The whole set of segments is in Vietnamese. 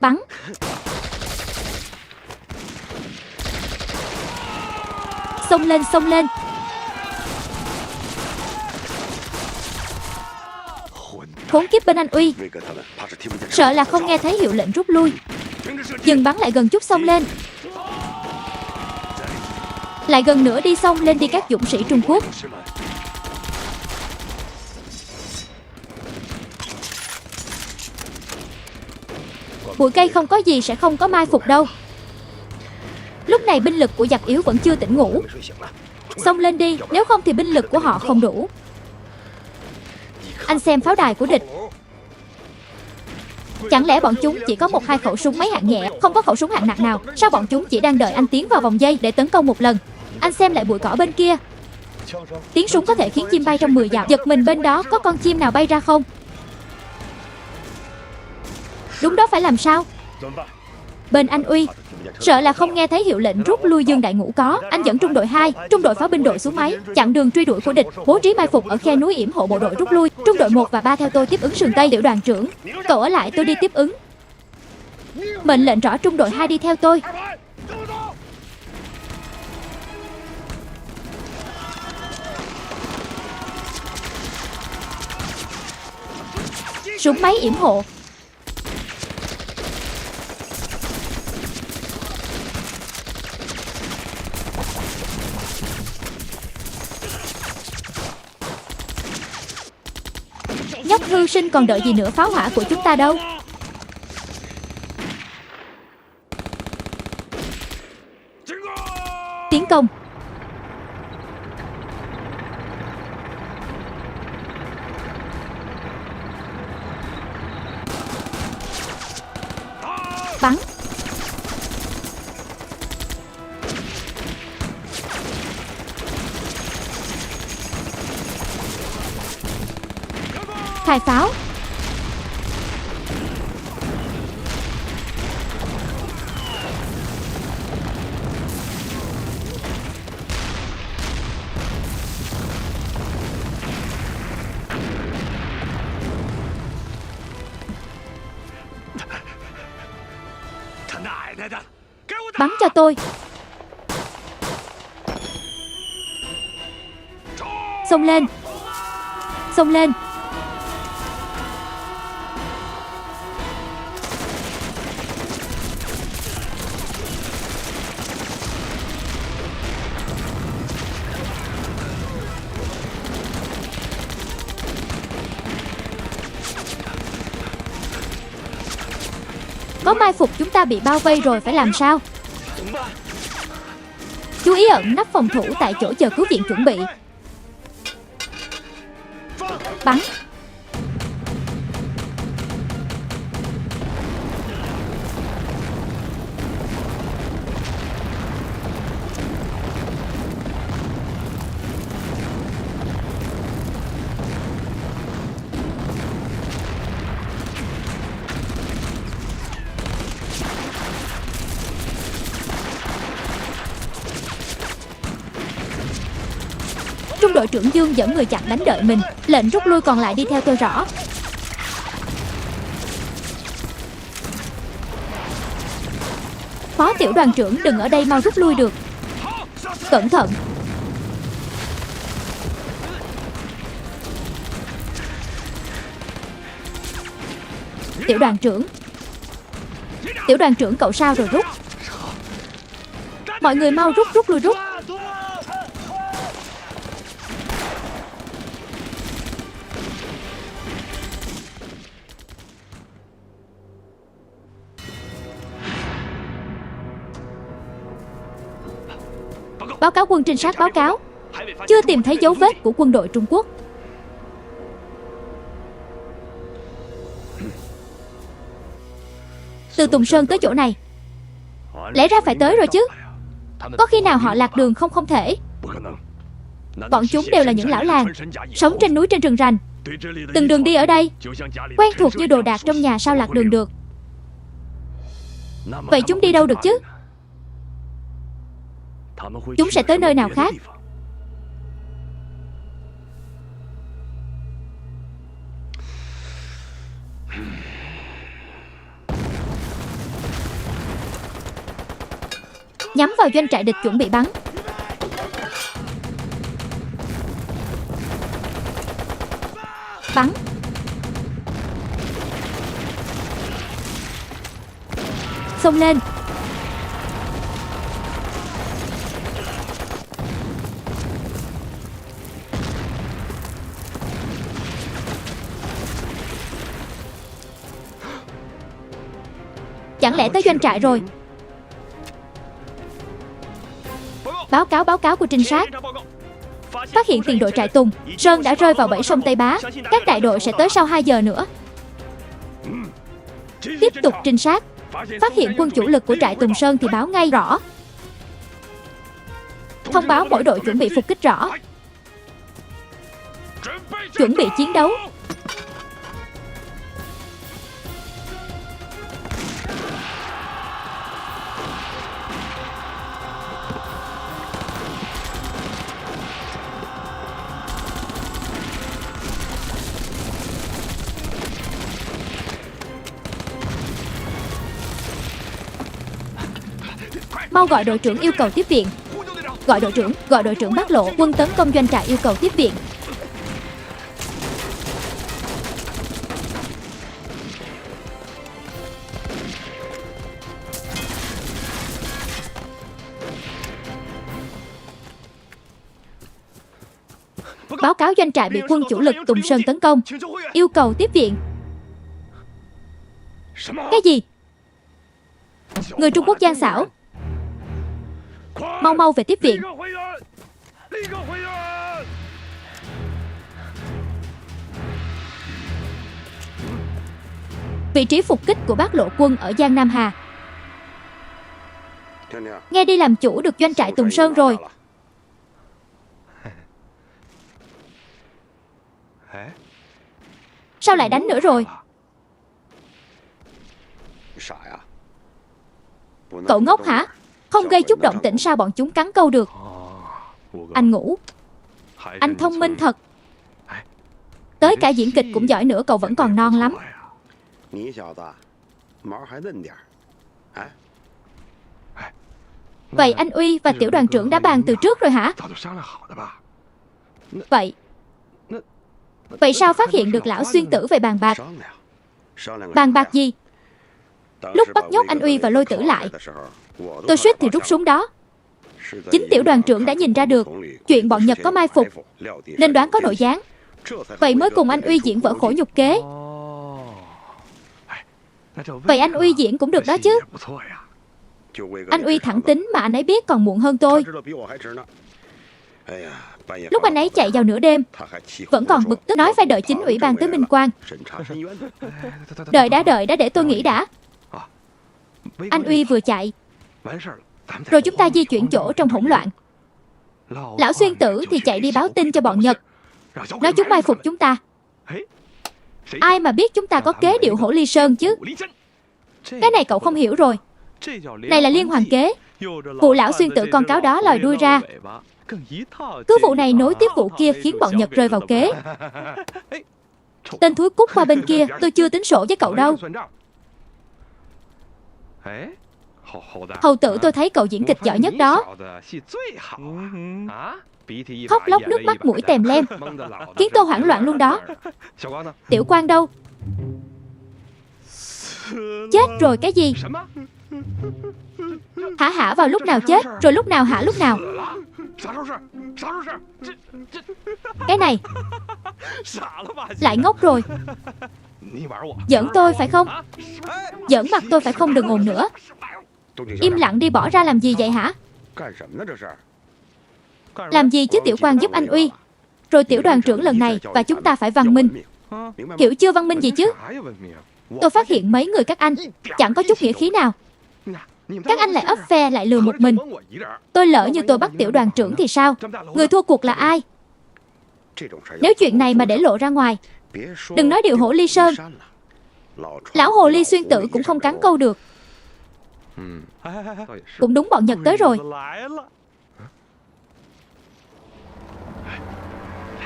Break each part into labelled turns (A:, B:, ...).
A: Bắn. Xông lên, xông lên. Khốn kiếp bên anh Uy, sợ là không nghe thấy hiệu lệnh rút lui. Dừng bắn lại gần chút, xông lên. Lại gần nữa đi, xông lên đi các dũng sĩ Trung Quốc. Bụi cây không có gì sẽ không có mai phục đâu. Lúc này binh lực của giặc yếu vẫn chưa tỉnh ngủ. Xông lên đi, nếu không thì binh lực của họ không đủ. Anh xem pháo đài của địch. Chẳng lẽ bọn chúng chỉ có 1-2 khẩu súng máy hạng nhẹ, không có khẩu súng hạng nặng nào? Sao bọn chúng chỉ đang đợi anh tiến vào vòng dây để tấn công một lần? Anh xem lại bụi cỏ bên kia. Tiếng súng có thể khiến chim bay trong 10 dặm. Giật mình, bên đó có con chim nào bay ra không? Đúng đó, phải làm sao? Bên anh Uy, sợ là không nghe thấy hiệu lệnh rút lui. Dương Đại Ngũ có. Anh dẫn trung đội 2, trung đội pháo binh đội xuống máy, chặn đường truy đuổi của địch, bố trí mai phục ở khe núi yểm hộ bộ đội rút lui. Trung đội 1 và 3 theo tôi tiếp ứng sườn Tây. Tiểu đoàn trưởng, cậu ở lại, tôi đi tiếp ứng. Mệnh lệnh rõ, trung đội 2 đi theo tôi. Súng máy yểm hộ. Nhóc hư sinh còn đợi gì nữa, pháo hỏa của chúng ta đâu. Tiến công. Bắn. Khai pháo. Bắn cho tôi. Xông lên. Xông lên. Có mai phục, chúng ta bị bao vây rồi, phải làm sao? Chú ý ẩn nấp phòng thủ tại chỗ chờ cứu viện chuẩn bị. Bắn. Trung đội trưởng Dương dẫn người chặn đánh đợi mình. Lệnh rút lui, còn lại đi theo tôi rõ. Phó tiểu đoàn trưởng đừng ở đây, mau rút lui được. Cẩn thận. Tiểu đoàn trưởng. Tiểu đoàn trưởng cậu sao rồi? Rút. Mọi người mau rút, rút lui, rút. Báo cáo quân trinh sát, báo cáo. Chưa tìm thấy dấu vết của quân đội Trung Quốc. Từ Tùng Sơn tới chỗ này, lẽ ra phải tới rồi chứ. Có khi nào họ lạc đường không? Không thể. Bọn chúng đều là những lão làng, sống trên núi trên rừng rành, từng đường đi ở đây quen thuộc như đồ đạc trong nhà, sao lạc đường được? Vậy chúng đi đâu được chứ? Chúng sẽ tới nơi nào khác. nhắm vào doanh trại địch chuẩn bị bắn. Bắn. Xông lên. Chẳng lẽ tới doanh trại rồi? Báo cáo của trinh sát. Phát hiện tiền đội trại Tùng Sơn đã rơi vào bẫy sông Tây Bá. Các đại đội sẽ tới sau 2 giờ nữa. Tiếp tục trinh sát. Phát hiện quân chủ lực của trại Tùng Sơn thì báo ngay rõ. Thông báo mỗi đội chuẩn bị phục kích rõ. Chuẩn bị chiến đấu. Mau gọi đội trưởng yêu cầu tiếp viện. Gọi đội trưởng Bắc Lộ. Quân tấn công doanh trại yêu cầu tiếp viện. Báo cáo doanh trại bị quân chủ lực Tùng Sơn tấn công. Yêu cầu tiếp viện. Cái gì? Người Trung Quốc gian xảo. Mau về tiếp viện. Vị trí phục kích của Bác Lộ quân ở Giang Nam Hà. Nghe đi làm chủ được doanh trại Tùng Sơn rồi. Sao lại đánh nữa rồi? Cậu ngốc hả? Không gây chút động tĩnh sao bọn chúng cắn câu được? Anh ngủ. Anh thông minh thật. Tới cả diễn kịch cũng giỏi nữa, cậu vẫn còn non lắm. Vậy anh Uy và tiểu đoàn trưởng đã bàn từ trước rồi hả? Vậy sao phát hiện được lão Xuyên Tử về bàn bạc? Bàn bạc gì? Lúc bắt nhốt anh Uy và Lôi Tử lại, tôi suýt thì rút súng đó. Chính tiểu đoàn trưởng đã nhìn ra được chuyện bọn Nhật có mai phục, nên đoán có nội gián. Vậy mới cùng anh Uy diễn vở khổ nhục kế. Vậy anh Uy diễn cũng được đó chứ. Anh Uy thẳng tính mà anh ấy biết còn muộn hơn tôi. Lúc anh ấy chạy vào nửa đêm, vẫn còn bực tức nói phải đợi chính ủy ban tới minh quan. Đợi đã để tôi nghĩ đã. Anh Uy vừa chạy, rồi chúng ta di chuyển chỗ trong hỗn loạn. Lão Xuyên Tử thì chạy đi báo tin cho bọn Nhật, nói chúng mai phục chúng ta. Ai mà biết chúng ta có kế điệu Hổ Ly Sơn chứ. Cái này cậu không hiểu rồi. Này là liên hoàn kế. Vụ lão Xuyên Tử con cáo đó lòi đuôi ra. Cứ vụ này nối tiếp vụ kia khiến bọn Nhật rơi vào kế. Tên thúi cút qua bên kia, tôi chưa tính sổ với cậu đâu. Hầu tử, tôi thấy cậu diễn kịch giỏi nhất đó. Khóc lóc nước mắt mũi tèm lem, khiến tôi hoảng loạn luôn đó. Tiểu Quang đâu? Chết rồi cái gì? Hả vào lúc nào chết, rồi lúc nào hả lúc nào? Cái này lại ngốc rồi. Giỡn tôi phải không? Giỡn mặt tôi phải không? Đừng ồn nữa. Im lặng đi, bỏ ra làm gì vậy hả? Làm gì chứ tiểu Quang giúp anh Uy, rồi tiểu đoàn trưởng lần này và chúng ta phải văn minh. Kiểu chưa văn minh gì chứ? Tôi phát hiện mấy người các anh chẳng có chút nghĩa khí nào. Các anh lại ấp phe, lại lừa một mình. Tôi lỡ như tôi bắt tiểu đoàn trưởng thì sao? Người thua cuộc là ai? Nếu chuyện này mà để lộ ra ngoài, đừng nói điều Hổ Ly Sơn, lão Hồ Ly Xuyên Tử cũng không cắn câu được. Cũng đúng, bọn Nhật tới rồi.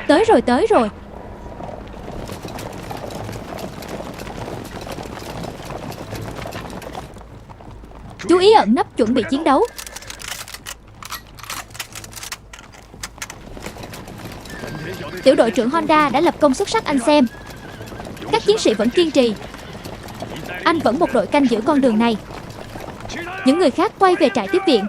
A: Tới rồi. Chú ý ẩn nấp chuẩn bị chiến đấu. Tiểu đội trưởng Honda đã lập công xuất sắc, anh xem. Các chiến sĩ vẫn kiên trì. Anh vẫn một đội canh giữ con đường này. Những người khác quay về trại tiếp viện.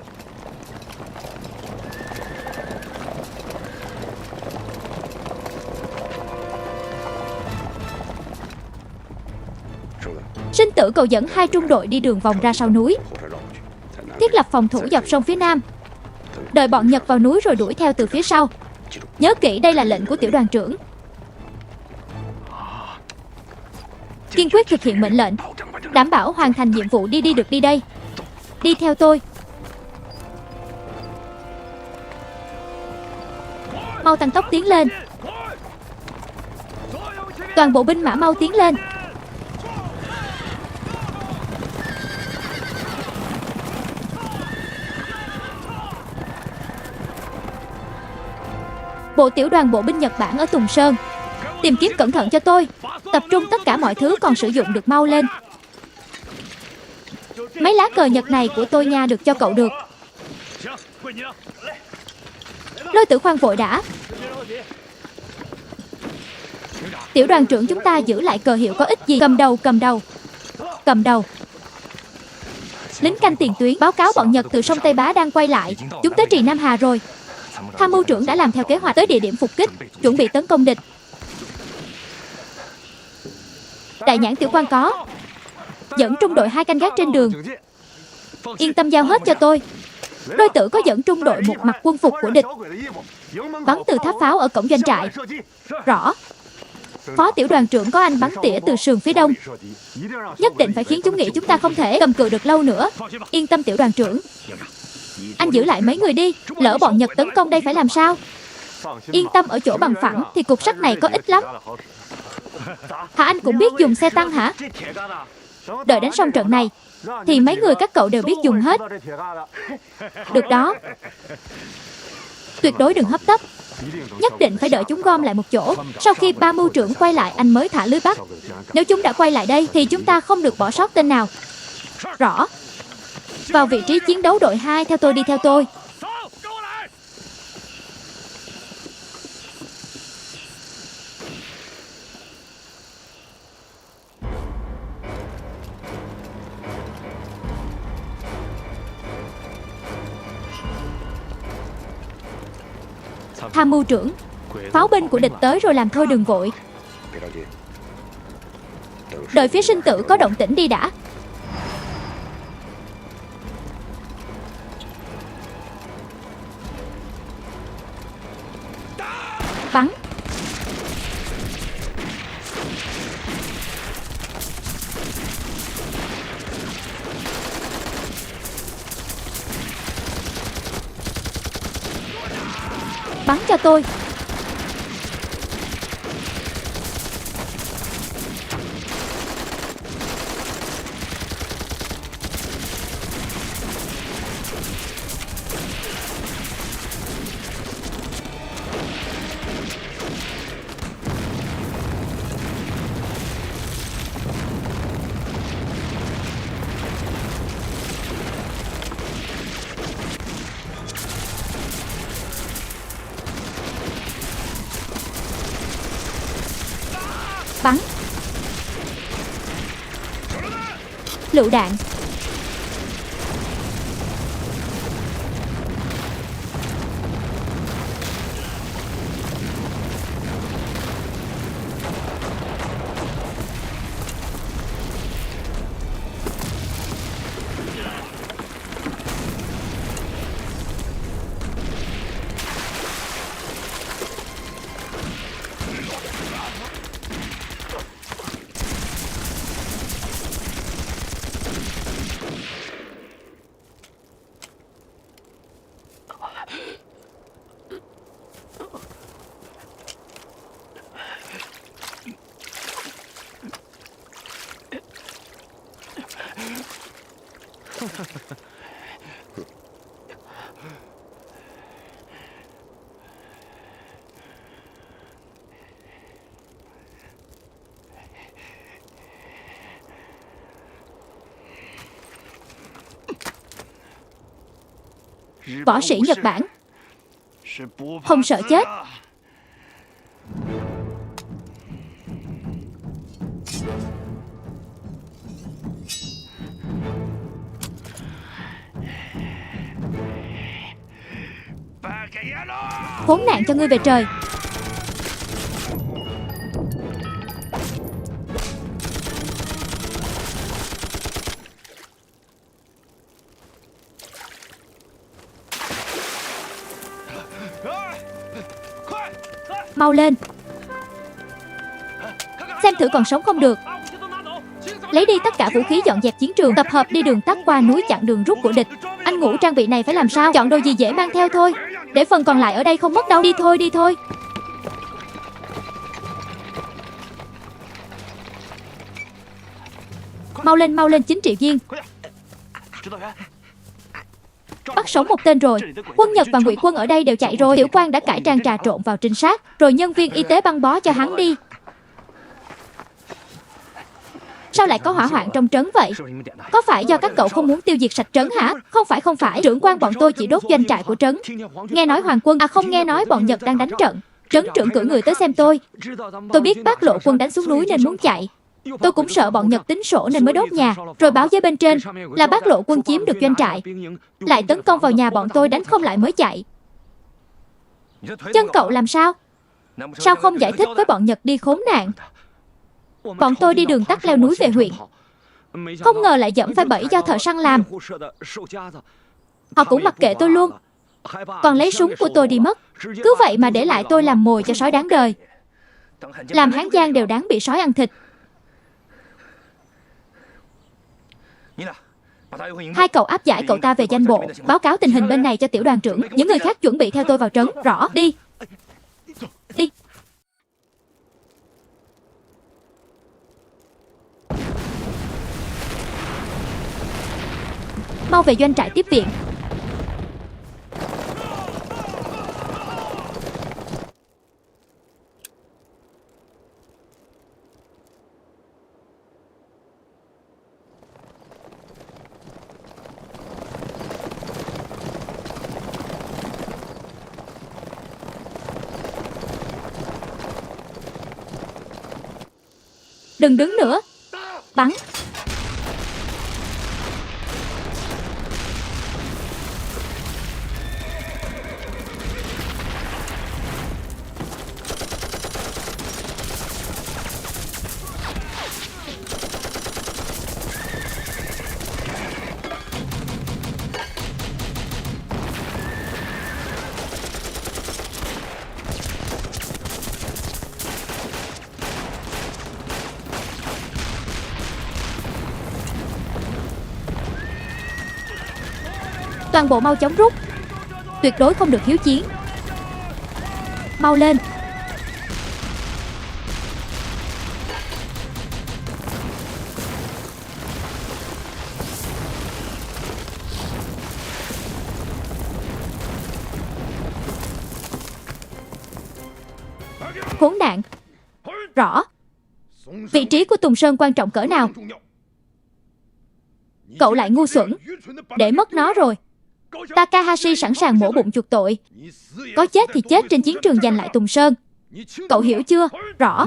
A: Sinh tử cầu dẫn 2 trung đội đi đường vòng ra sau núi, thiết lập phòng thủ dọc sông phía nam, đợi bọn Nhật vào núi rồi đuổi theo từ phía sau. Nhớ kỹ, đây là lệnh của tiểu đoàn trưởng. Kiên quyết thực hiện mệnh lệnh, đảm bảo hoàn thành nhiệm vụ. Đi được, đi đây. Đi theo tôi. Mau tăng tốc tiến lên. Toàn bộ binh mã mau tiến lên. Bộ tiểu đoàn bộ binh Nhật Bản ở Tùng Sơn. Tìm kiếm cẩn thận cho tôi. Tập trung tất cả mọi thứ còn sử dụng được, mau lên. Mấy lá cờ Nhật này của tôi nha, được cho cậu được. Lôi Tử khoan vội đã. Tiểu đoàn trưởng, chúng ta giữ lại cờ hiệu có ích gì? Cầm đầu. Lính canh tiền tuyến báo cáo bọn Nhật từ sông Tây Bá đang quay lại. Chúng tới Trì Nam Hà rồi. Tham mưu trưởng đã làm theo kế hoạch, tới địa điểm phục kích, chuẩn bị tấn công địch. Đại nhãn tiểu quan có. Dẫn trung đội 2 canh gác trên đường. Yên tâm, giao hết cho tôi. Lôi Tử có dẫn trung đội một mặc quân phục của địch, bắn từ tháp pháo ở cổng doanh trại. Rõ. Phó tiểu đoàn trưởng có anh bắn tỉa từ sườn phía đông. Nhất định phải khiến chúng nghĩ chúng ta không thể cầm cự được lâu nữa. Yên tâm tiểu đoàn trưởng. Anh giữ lại mấy người đi, lỡ bọn Nhật tấn công đây phải làm sao? Yên tâm, ở chỗ bằng phẳng thì cục sắt này có ích lắm. Hả, anh cũng biết dùng xe tăng hả? Đợi đánh xong trận này thì mấy người các cậu đều biết dùng hết. Được đó. Tuyệt đối đừng hấp tấp. Nhất định phải đợi chúng gom lại một chỗ. Sau khi ba mưu trưởng quay lại, anh mới thả lưới bắt. Nếu chúng đã quay lại đây thì chúng ta không được bỏ sót tên nào. Rõ. Vào vị trí chiến đấu đội 2. Theo tôi, đi theo tôi. Tham mưu trưởng, pháo binh của địch tới rồi, làm thôi đừng vội. Đợi phía sinh tử có động tĩnh đi đã. Bắn. Bắn cho tôi. Bắn. Lựu đạn. Võ sĩ Nhật Bản không sợ chết. Khốn nạn cho ngươi về trời. Mau lên. Xem thử còn sống không được. Lấy đi tất cả vũ khí, dọn dẹp chiến trường, tập hợp đi đường tắt qua núi chặn đường rút của địch. Anh Ngũ, trang bị này phải làm sao? Chọn đồ gì dễ mang theo thôi, để phần còn lại ở đây không mất đâu. Đi thôi, đi thôi. Mau lên 9 triệu viên. Bắt sống một tên rồi. Quân Nhật và Ngụy quân ở đây đều chạy rồi. Tiểu quan đã cải trang trà trộn vào trinh sát, rồi nhân viên y tế băng bó cho hắn đi. Sao lại có hỏa hoạn trong trấn vậy? Có phải do các cậu không muốn tiêu diệt sạch trấn hả? Không phải, trưởng quan bọn tôi chỉ đốt doanh trại của trấn. Nghe nói hoàng quân, không, nghe nói bọn Nhật đang đánh trận. Trấn trưởng cử người tới xem tôi. Tôi biết Bác Lộ quân đánh xuống núi nên muốn chạy. Tôi cũng sợ bọn Nhật tính sổ nên mới đốt nhà, rồi báo với bên trên là Bác Lộ quân chiếm được doanh trại, lại tấn công vào nhà bọn tôi, đánh không lại mới chạy. Chân cậu làm sao? Sao không giải thích với bọn Nhật đi, khốn nạn. Bọn tôi đi đường tắt leo núi về huyện, không ngờ lại dẫm phải bẫy do thợ săn làm. Họ cũng mặc kệ tôi luôn, còn lấy súng của tôi đi mất. Cứ vậy mà để lại tôi làm mồi cho sói đáng đời. Làm Hán Giang đều đáng bị sói ăn thịt. Hai cậu áp giải cậu ta về danh bộ, báo cáo tình hình bên này cho tiểu đoàn trưởng. Những người khác chuẩn bị theo tôi vào trấn. Rõ. Đi. Đi. Mau về doanh trại tiếp viện. Đừng đứng nữa. Bắn. Toàn bộ mau chóng rút. Tuyệt đối không được hiếu chiến. Mau lên. Khốn nạn. Rõ. Vị trí của Tùng Sơn quan trọng cỡ nào? Cậu lại ngu xuẩn, để mất nó rồi. Takahashi sẵn sàng mổ bụng chuộc tội. Có chết thì chết trên chiến trường giành lại Tùng Sơn. Cậu hiểu chưa? Rõ.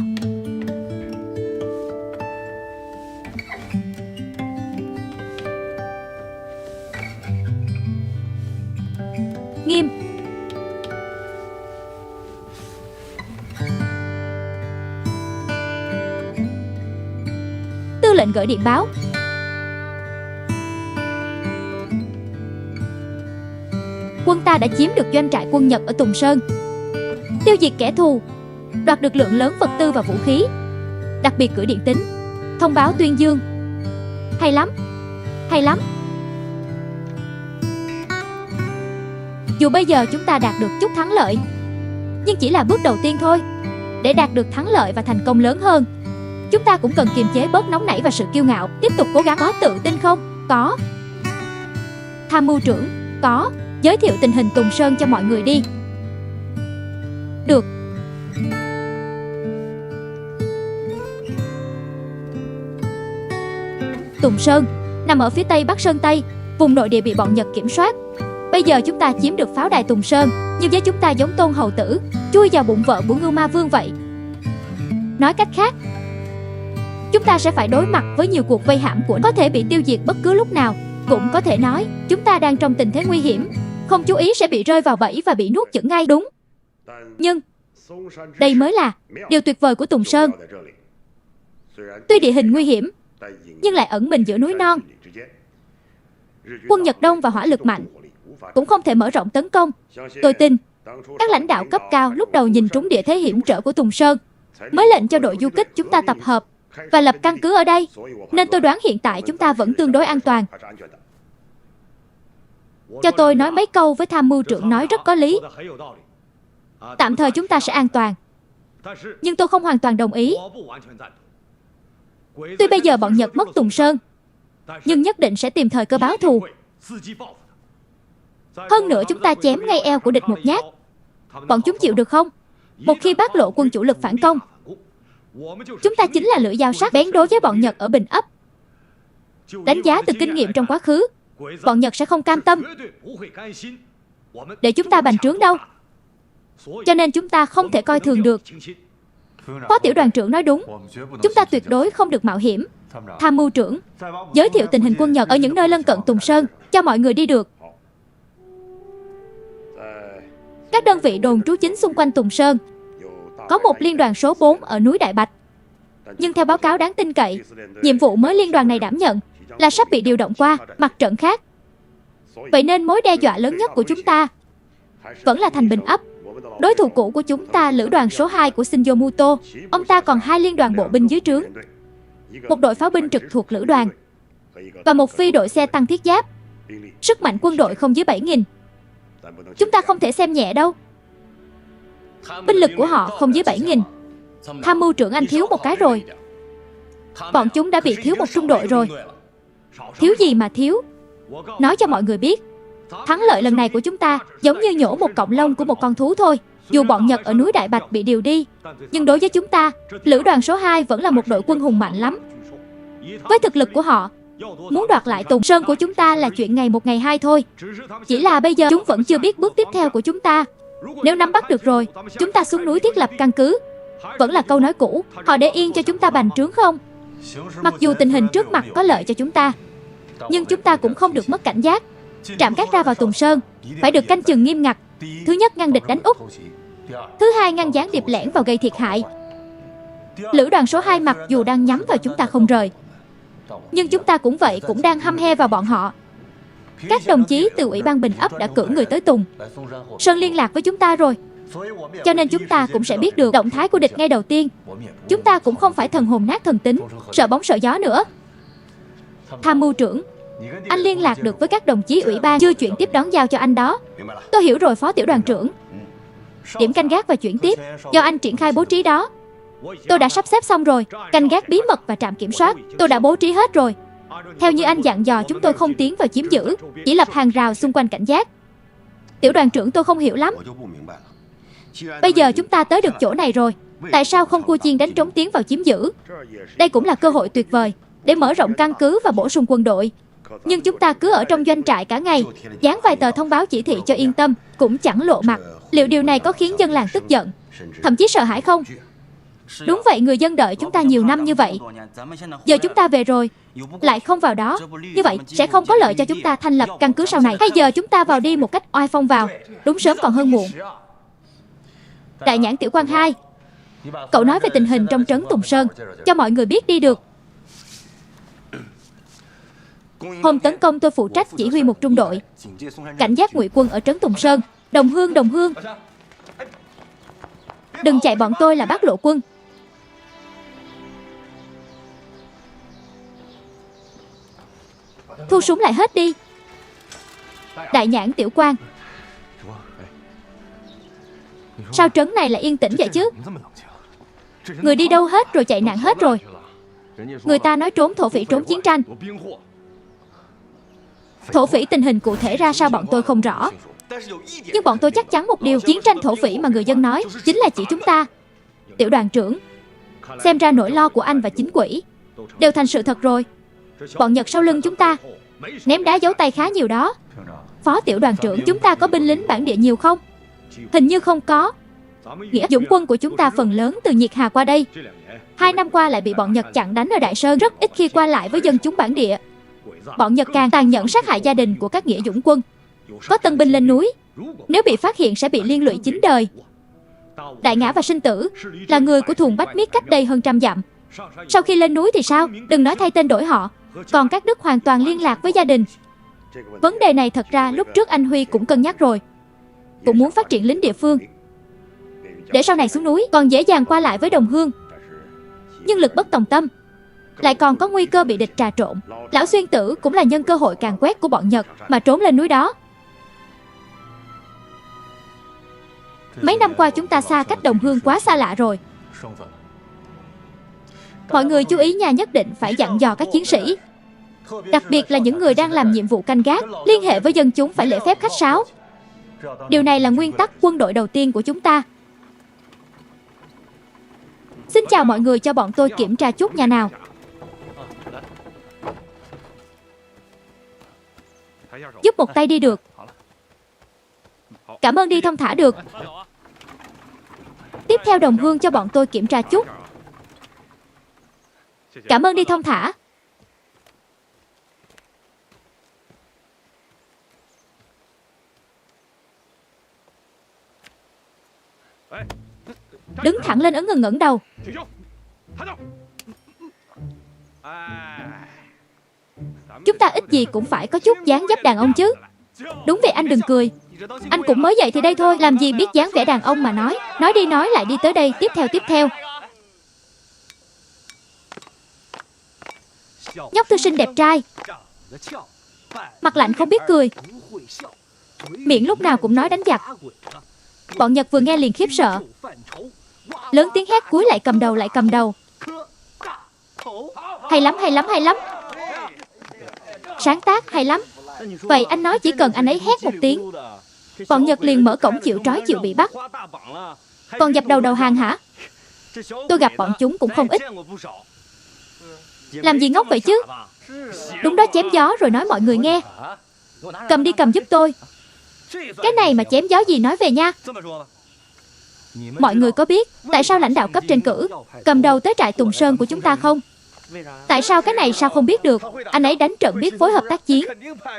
A: Nghiêm. Tư lệnh gửi điện báo. Quân ta đã chiếm được doanh trại quân Nhật ở Tùng Sơn, tiêu diệt kẻ thù, đoạt được lượng lớn vật tư và vũ khí, đặc biệt gửi điện tín thông báo tuyên dương. Hay lắm, hay lắm. Dù bây giờ chúng ta đạt được chút thắng lợi, nhưng chỉ là bước đầu tiên thôi. Để đạt được thắng lợi và thành công lớn hơn, chúng ta cũng cần kiềm chế bớt nóng nảy và sự kiêu ngạo. Tiếp tục cố gắng. Có tự tin không? Có. Tham mưu trưởng. Có. Giới thiệu tình hình Tùng Sơn cho mọi người đi. Được. Tùng Sơn nằm ở phía tây bắc Sơn Tây, vùng nội địa bị bọn Nhật kiểm soát. Bây giờ chúng ta chiếm được pháo đài Tùng Sơn, nhưng với chúng ta giống Tôn hầu tử chui vào bụng vợ của Ngưu Ma Vương vậy. Nói cách khác, chúng ta sẽ phải đối mặt với nhiều cuộc vây hãm của có thể bị tiêu diệt bất cứ lúc nào. Cũng có thể nói chúng ta đang trong tình thế nguy hiểm. Không chú ý sẽ bị rơi vào bẫy và bị nuốt chửng ngay. Đúng. Nhưng đây mới là điều tuyệt vời của Tùng Sơn. Tuy địa hình nguy hiểm, nhưng lại ẩn mình giữa núi non. Quân Nhật Đông và hỏa lực mạnh, cũng không thể mở rộng tấn công. Tôi tin các lãnh đạo cấp cao lúc đầu nhìn trúng địa thế hiểm trở của Tùng Sơn, mới lệnh cho đội du kích chúng ta tập hợp và lập căn cứ ở đây. Nên tôi đoán hiện tại chúng ta vẫn tương đối an toàn. Cho tôi nói mấy câu với tham mưu trưởng nói rất có lý. Tạm thời chúng ta sẽ an toàn, nhưng tôi không hoàn toàn đồng ý. Tuy bây giờ bọn Nhật mất Tùng Sơn, nhưng nhất định sẽ tìm thời cơ báo thù. Hơn nữa chúng ta chém ngay eo của địch một nhát. Bọn chúng chịu được không? Một khi bác lộ quân chủ lực phản công, chúng ta chính là lưỡi dao sắc bén đối với bọn Nhật ở Bình Ấp. Đánh giá từ kinh nghiệm trong quá khứ, bọn Nhật sẽ không cam tâm để chúng ta bành trướng đâu. Cho nên chúng ta không thể coi thường được. Phó tiểu đoàn trưởng nói đúng, chúng ta tuyệt đối không được mạo hiểm. Tham mưu trưởng, giới thiệu tình hình quân Nhật ở những nơi lân cận Tùng Sơn cho mọi người đi được. Các đơn vị đồn trú chính xung quanh Tùng Sơn có một liên đoàn số 4 ở núi Đại Bạch. Nhưng theo báo cáo đáng tin cậy, nhiệm vụ mới liên đoàn này đảm nhận là sắp bị điều động qua mặt trận khác. Vậy nên mối đe dọa lớn nhất của chúng ta vẫn là thành Bình Ấp. Đối thủ cũ của chúng ta, lữ đoàn số 2 của Shinzo Muto. Ông ta còn 2 liên đoàn bộ binh dưới trướng, một đội pháo binh trực thuộc lữ đoàn và một phi đội xe tăng thiết giáp. Sức mạnh quân đội không dưới 7.000. Chúng ta không thể xem nhẹ đâu. Binh lực của họ không dưới 7.000. Tham mưu trưởng anh thiếu một cái rồi. Bọn chúng đã bị thiếu một trung đội rồi. Thiếu gì mà thiếu? Nói cho mọi người biết, thắng lợi lần này của chúng ta giống như nhổ một cọng lông của một con thú thôi. Dù bọn Nhật ở núi Đại Bạch bị điều đi, nhưng đối với chúng ta, lữ đoàn số 2 vẫn là một đội quân hùng mạnh lắm. Với thực lực của họ, muốn đoạt lại Tùng Sơn của chúng ta là chuyện ngày một ngày hai thôi. Chỉ là bây giờ chúng vẫn chưa biết bước tiếp theo của chúng ta. Nếu nắm bắt được rồi, chúng ta xuống núi thiết lập căn cứ. Vẫn là câu nói cũ, họ để yên cho chúng ta bành trướng không? Mặc dù tình hình trước mặt có lợi cho chúng ta, nhưng chúng ta cũng không được mất cảnh giác. Trạm gác ra vào Tùng Sơn phải được canh chừng nghiêm ngặt. Thứ nhất, ngăn địch đánh úp. Thứ hai, ngăn gián điệp lẻn vào gây thiệt hại. Lữ đoàn số 2 mặc dù đang nhắm vào chúng ta không rời, nhưng chúng ta cũng vậy, cũng đang hăm he vào bọn họ. Các đồng chí từ Ủy ban Bình Ấp đã cử người tới Tùng Sơn liên lạc với chúng ta rồi, cho nên chúng ta cũng sẽ biết được động thái của địch ngay đầu tiên. Chúng ta cũng không phải thần hồn nát thần tính, sợ bóng sợ gió nữa. Tham mưu trưởng, anh liên lạc được với các đồng chí ủy ban chưa chuyện tiếp đón giao cho anh đó. Tôi hiểu rồi phó tiểu đoàn trưởng. Điểm canh gác và chuyển tiếp do anh triển khai bố trí đó. Tôi đã sắp xếp xong rồi. Canh gác bí mật và trạm kiểm soát tôi đã bố trí hết rồi. Theo như anh dặn dò, chúng tôi không tiến vào chiếm giữ, chỉ lập hàng rào xung quanh cảnh giác. Tiểu đoàn trưởng, tôi không hiểu lắm. Bây giờ chúng ta tới được chỗ này rồi, tại sao không cua chiên đánh trống tiến vào chiếm giữ? Đây cũng là cơ hội tuyệt vời để mở rộng căn cứ và bổ sung quân đội. Nhưng chúng ta cứ ở trong doanh trại cả ngày, dán vài tờ thông báo chỉ thị cho yên tâm, cũng chẳng lộ mặt. Liệu điều này có khiến dân làng tức giận, thậm chí sợ hãi không? Đúng vậy, người dân đợi chúng ta nhiều năm như vậy. Giờ chúng ta về rồi, lại không vào đó. Như vậy sẽ không có lợi cho chúng ta thành lập căn cứ sau này. Hay giờ chúng ta vào đi một cách oai phong vào. Đúng sớm còn hơn muộn. Đại nhãn tiểu quan 2, cậu nói về tình hình trong trấn Tùng Sơn cho mọi người biết đi được. Hôm tấn công tôi phụ trách chỉ huy một trung đội cảnh giác ngụy quân ở trấn Tùng Sơn. Đồng Hương, đồng Hương, đừng chạy, bọn tôi là bác lộ quân. Thu súng lại hết đi. Đại nhãn tiểu quan, sao trấn này lại yên tĩnh vậy chứ? Người đi đâu hết rồi, chạy nạn hết rồi. Người ta nói trốn thổ phỉ, trốn chiến tranh. Thổ phỉ tình hình cụ thể ra sao bọn tôi không rõ, nhưng bọn tôi chắc chắn một điều, chiến tranh thổ phỉ mà người dân nói chính là chỉ chúng ta. Tiểu đoàn trưởng, xem ra nỗi lo của anh và chính quỹ đều thành sự thật rồi. Bọn Nhật sau lưng chúng ta ném đá giấu tay khá nhiều đó. Phó tiểu đoàn trưởng, chúng ta có binh lính bản địa nhiều không? Hình như không có. Nghĩa dũng quân của chúng ta phần lớn từ Nhiệt Hà qua đây. 2 năm qua lại bị bọn Nhật chặn đánh ở Đại Sơn, rất ít khi qua lại với dân chúng bản địa. Bọn Nhật càng tàn nhẫn sát hại gia đình của các nghĩa dũng quân. Có tân binh lên núi, nếu bị phát hiện sẽ bị liên lụy 9 đời. Đại Ngã và Sinh Tử là người của Thuồng Bách Miết cách đây hơn 100 dặm. Sau khi lên núi thì sao? Đừng nói thay tên đổi họ. Còn các Đức hoàn toàn liên lạc với gia đình. Vấn đề này thật ra lúc trước anh Huy cũng cân nhắc rồi. Cũng muốn phát triển lính địa phương, để sau này xuống núi còn dễ dàng qua lại với đồng hương. Nhưng lực bất tòng tâm, lại còn có nguy cơ bị địch trà trộn. Lão Xuyên Tử cũng là nhân cơ hội càn quét của bọn Nhật mà trốn lên núi đó. Mấy năm qua chúng ta xa cách đồng hương quá xa lạ rồi. Mọi người chú ý nha, nhất định phải dặn dò các chiến sĩ, đặc biệt là những người đang làm nhiệm vụ canh gác, liên hệ với dân chúng phải lễ phép khách sáo. Điều này là nguyên tắc quân đội đầu tiên của chúng ta. Xin chào mọi người, cho bọn tôi kiểm tra chút nhà nào. Giúp một tay đi được. Cảm ơn, đi thông thả được. Tiếp theo đồng hương cho bọn tôi kiểm tra chút. Cảm ơn, đi thông thả. Đứng thẳng lên, ấn ngừng ngẩng đầu. Chúng ta ít gì cũng phải có chút dáng dấp đàn ông chứ. Đúng vậy, anh đừng cười. Anh cũng mới dậy thì đây thôi, làm gì biết dáng vẻ đàn ông mà nói. Nói đi nói lại, đi tới đây, tiếp theo. Nhóc thư sinh đẹp trai, mặt lạnh không biết cười, miệng lúc nào cũng nói đánh giặc. Bọn Nhật vừa nghe liền khiếp sợ, lớn tiếng hét cúi lại cầm đầu. Hay lắm. Sáng tác hay lắm. Vậy anh nói chỉ cần anh ấy hét một tiếng, bọn Nhật liền mở cổng chịu trói chịu bị bắt. Còn dập đầu hàng hả? Tôi gặp bọn chúng cũng không ít. Làm gì ngốc vậy chứ? Đúng đó, chém gió rồi nói mọi người nghe. Cầm giúp tôi. Cái này mà chém gió gì nói về nha. Mọi người có biết tại sao lãnh đạo cấp trên cử cầm đầu tới trại Tùng Sơn của chúng ta không? Tại sao cái này sao không biết được? Anh ấy đánh trận biết phối hợp tác chiến,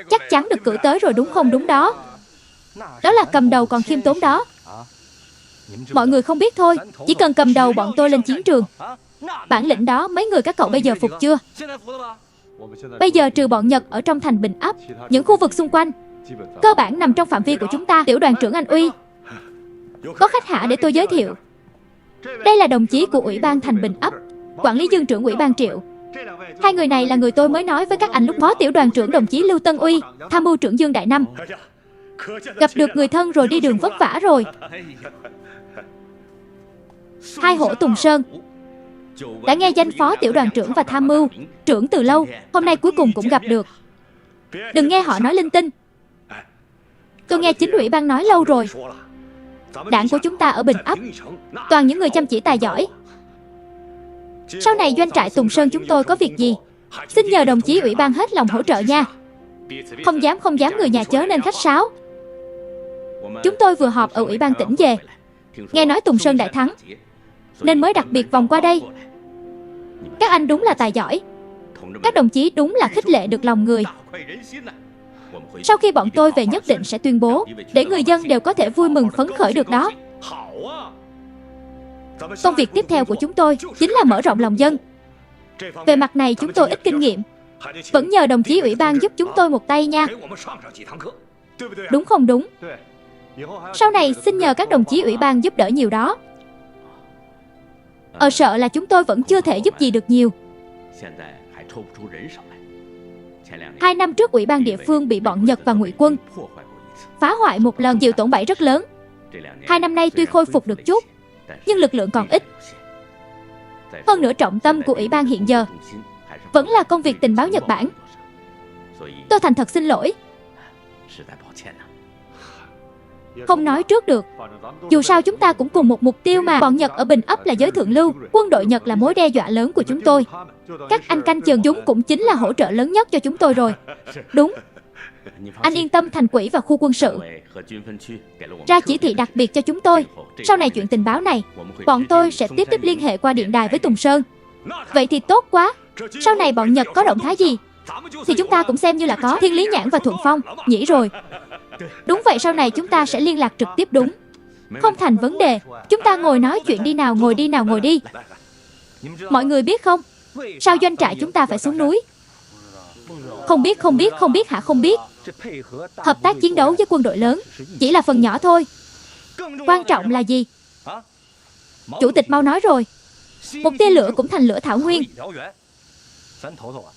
A: chắc chắn được cử tới rồi đúng không? Đúng đó. Đó là cầm đầu còn khiêm tốn đó. Mọi người không biết thôi. Chỉ cần cầm đầu bọn tôi lên chiến trường, bản lĩnh đó mấy người các cậu bây giờ phục chưa? Bây giờ trừ bọn Nhật ở trong thành Bình Ấp, những khu vực xung quanh cơ bản nằm trong phạm vi của chúng ta. Tiểu đoàn trưởng Anh Uy, có khách hạ để tôi giới thiệu. Đây là đồng chí của Ủy ban thành Bình Ấp, quản lý Dương trưởng Ủy ban Triệu. Hai người này là người tôi mới nói với các anh lúc. Phó tiểu đoàn trưởng đồng chí Lưu Tân Uy, tham mưu trưởng Dương Đại Năm. Gặp được người thân rồi, đi đường vất vả rồi. Hai hổ Tùng Sơn, đã nghe danh phó tiểu đoàn trưởng và tham mưu trưởng từ lâu, hôm nay cuối cùng cũng gặp được. Đừng nghe họ nói linh tinh. Tôi nghe chính ủy ban nói lâu rồi. Đảng của chúng ta ở Bình Ấp toàn những người chăm chỉ tài giỏi. Sau này doanh trại Tùng Sơn chúng tôi có việc gì, xin nhờ đồng chí ủy ban hết lòng hỗ trợ nha. Không dám, người nhà chớ nên khách sáo. Chúng tôi vừa họp ở ủy ban tỉnh về, nghe nói Tùng Sơn đại thắng nên mới đặc biệt vòng qua đây. Các anh đúng là tài giỏi. Các đồng chí đúng là khích lệ được lòng người. Sau khi bọn tôi về nhất định sẽ tuyên bố, để người dân đều có thể vui mừng phấn khởi được đó. Công việc tiếp theo của chúng tôi chính là mở rộng lòng dân. Về mặt này chúng tôi ít kinh nghiệm, vẫn nhờ đồng chí ủy ban giúp chúng tôi một tay nha. Đúng không? Đúng. Sau này xin nhờ các đồng chí ủy ban giúp đỡ nhiều đó. Sợ là chúng tôi vẫn chưa thể giúp gì được nhiều. 2 năm trước ủy ban địa phương bị bọn Nhật và Ngụy quân phá hoại một lần, chịu tổn bại rất lớn. 2 năm nay tuy khôi phục được chút, nhưng lực lượng còn ít. Hơn nữa trọng tâm của ủy ban hiện giờ vẫn là công việc tình báo Nhật Bản. Tôi thành thật xin lỗi. Không nói trước được. Dù sao chúng ta cũng cùng một mục tiêu mà. Bọn Nhật ở Bình Ấp là giới thượng lưu, quân đội Nhật là mối đe dọa lớn của chúng tôi. Các anh canh chừng chúng cũng chính là hỗ trợ lớn nhất cho chúng tôi rồi. Đúng. Anh yên tâm, thành quỹ và khu quân sự ra chỉ thị đặc biệt cho chúng tôi. Sau này chuyện tình báo này, bọn tôi sẽ tiếp liên hệ qua điện đài với Tùng Sơn. Vậy thì tốt quá. Sau này bọn Nhật có động thái gì thì chúng ta cũng xem như là có Thiên Lý Nhãn và Thuận Phong. Nhỉ rồi. Đúng vậy, sau này chúng ta sẽ liên lạc trực tiếp. Đúng, không thành vấn đề. Chúng ta ngồi nói chuyện đi nào, ngồi đi nào, ngồi đi. Mọi người biết không, sao doanh trại chúng ta phải xuống núi? Không biết hả? Không biết. Hợp tác chiến đấu với quân đội lớn chỉ là phần nhỏ thôi. Quan trọng là gì? Chủ tịch Mao nói rồi, một tia lửa cũng thành lửa thảo nguyên.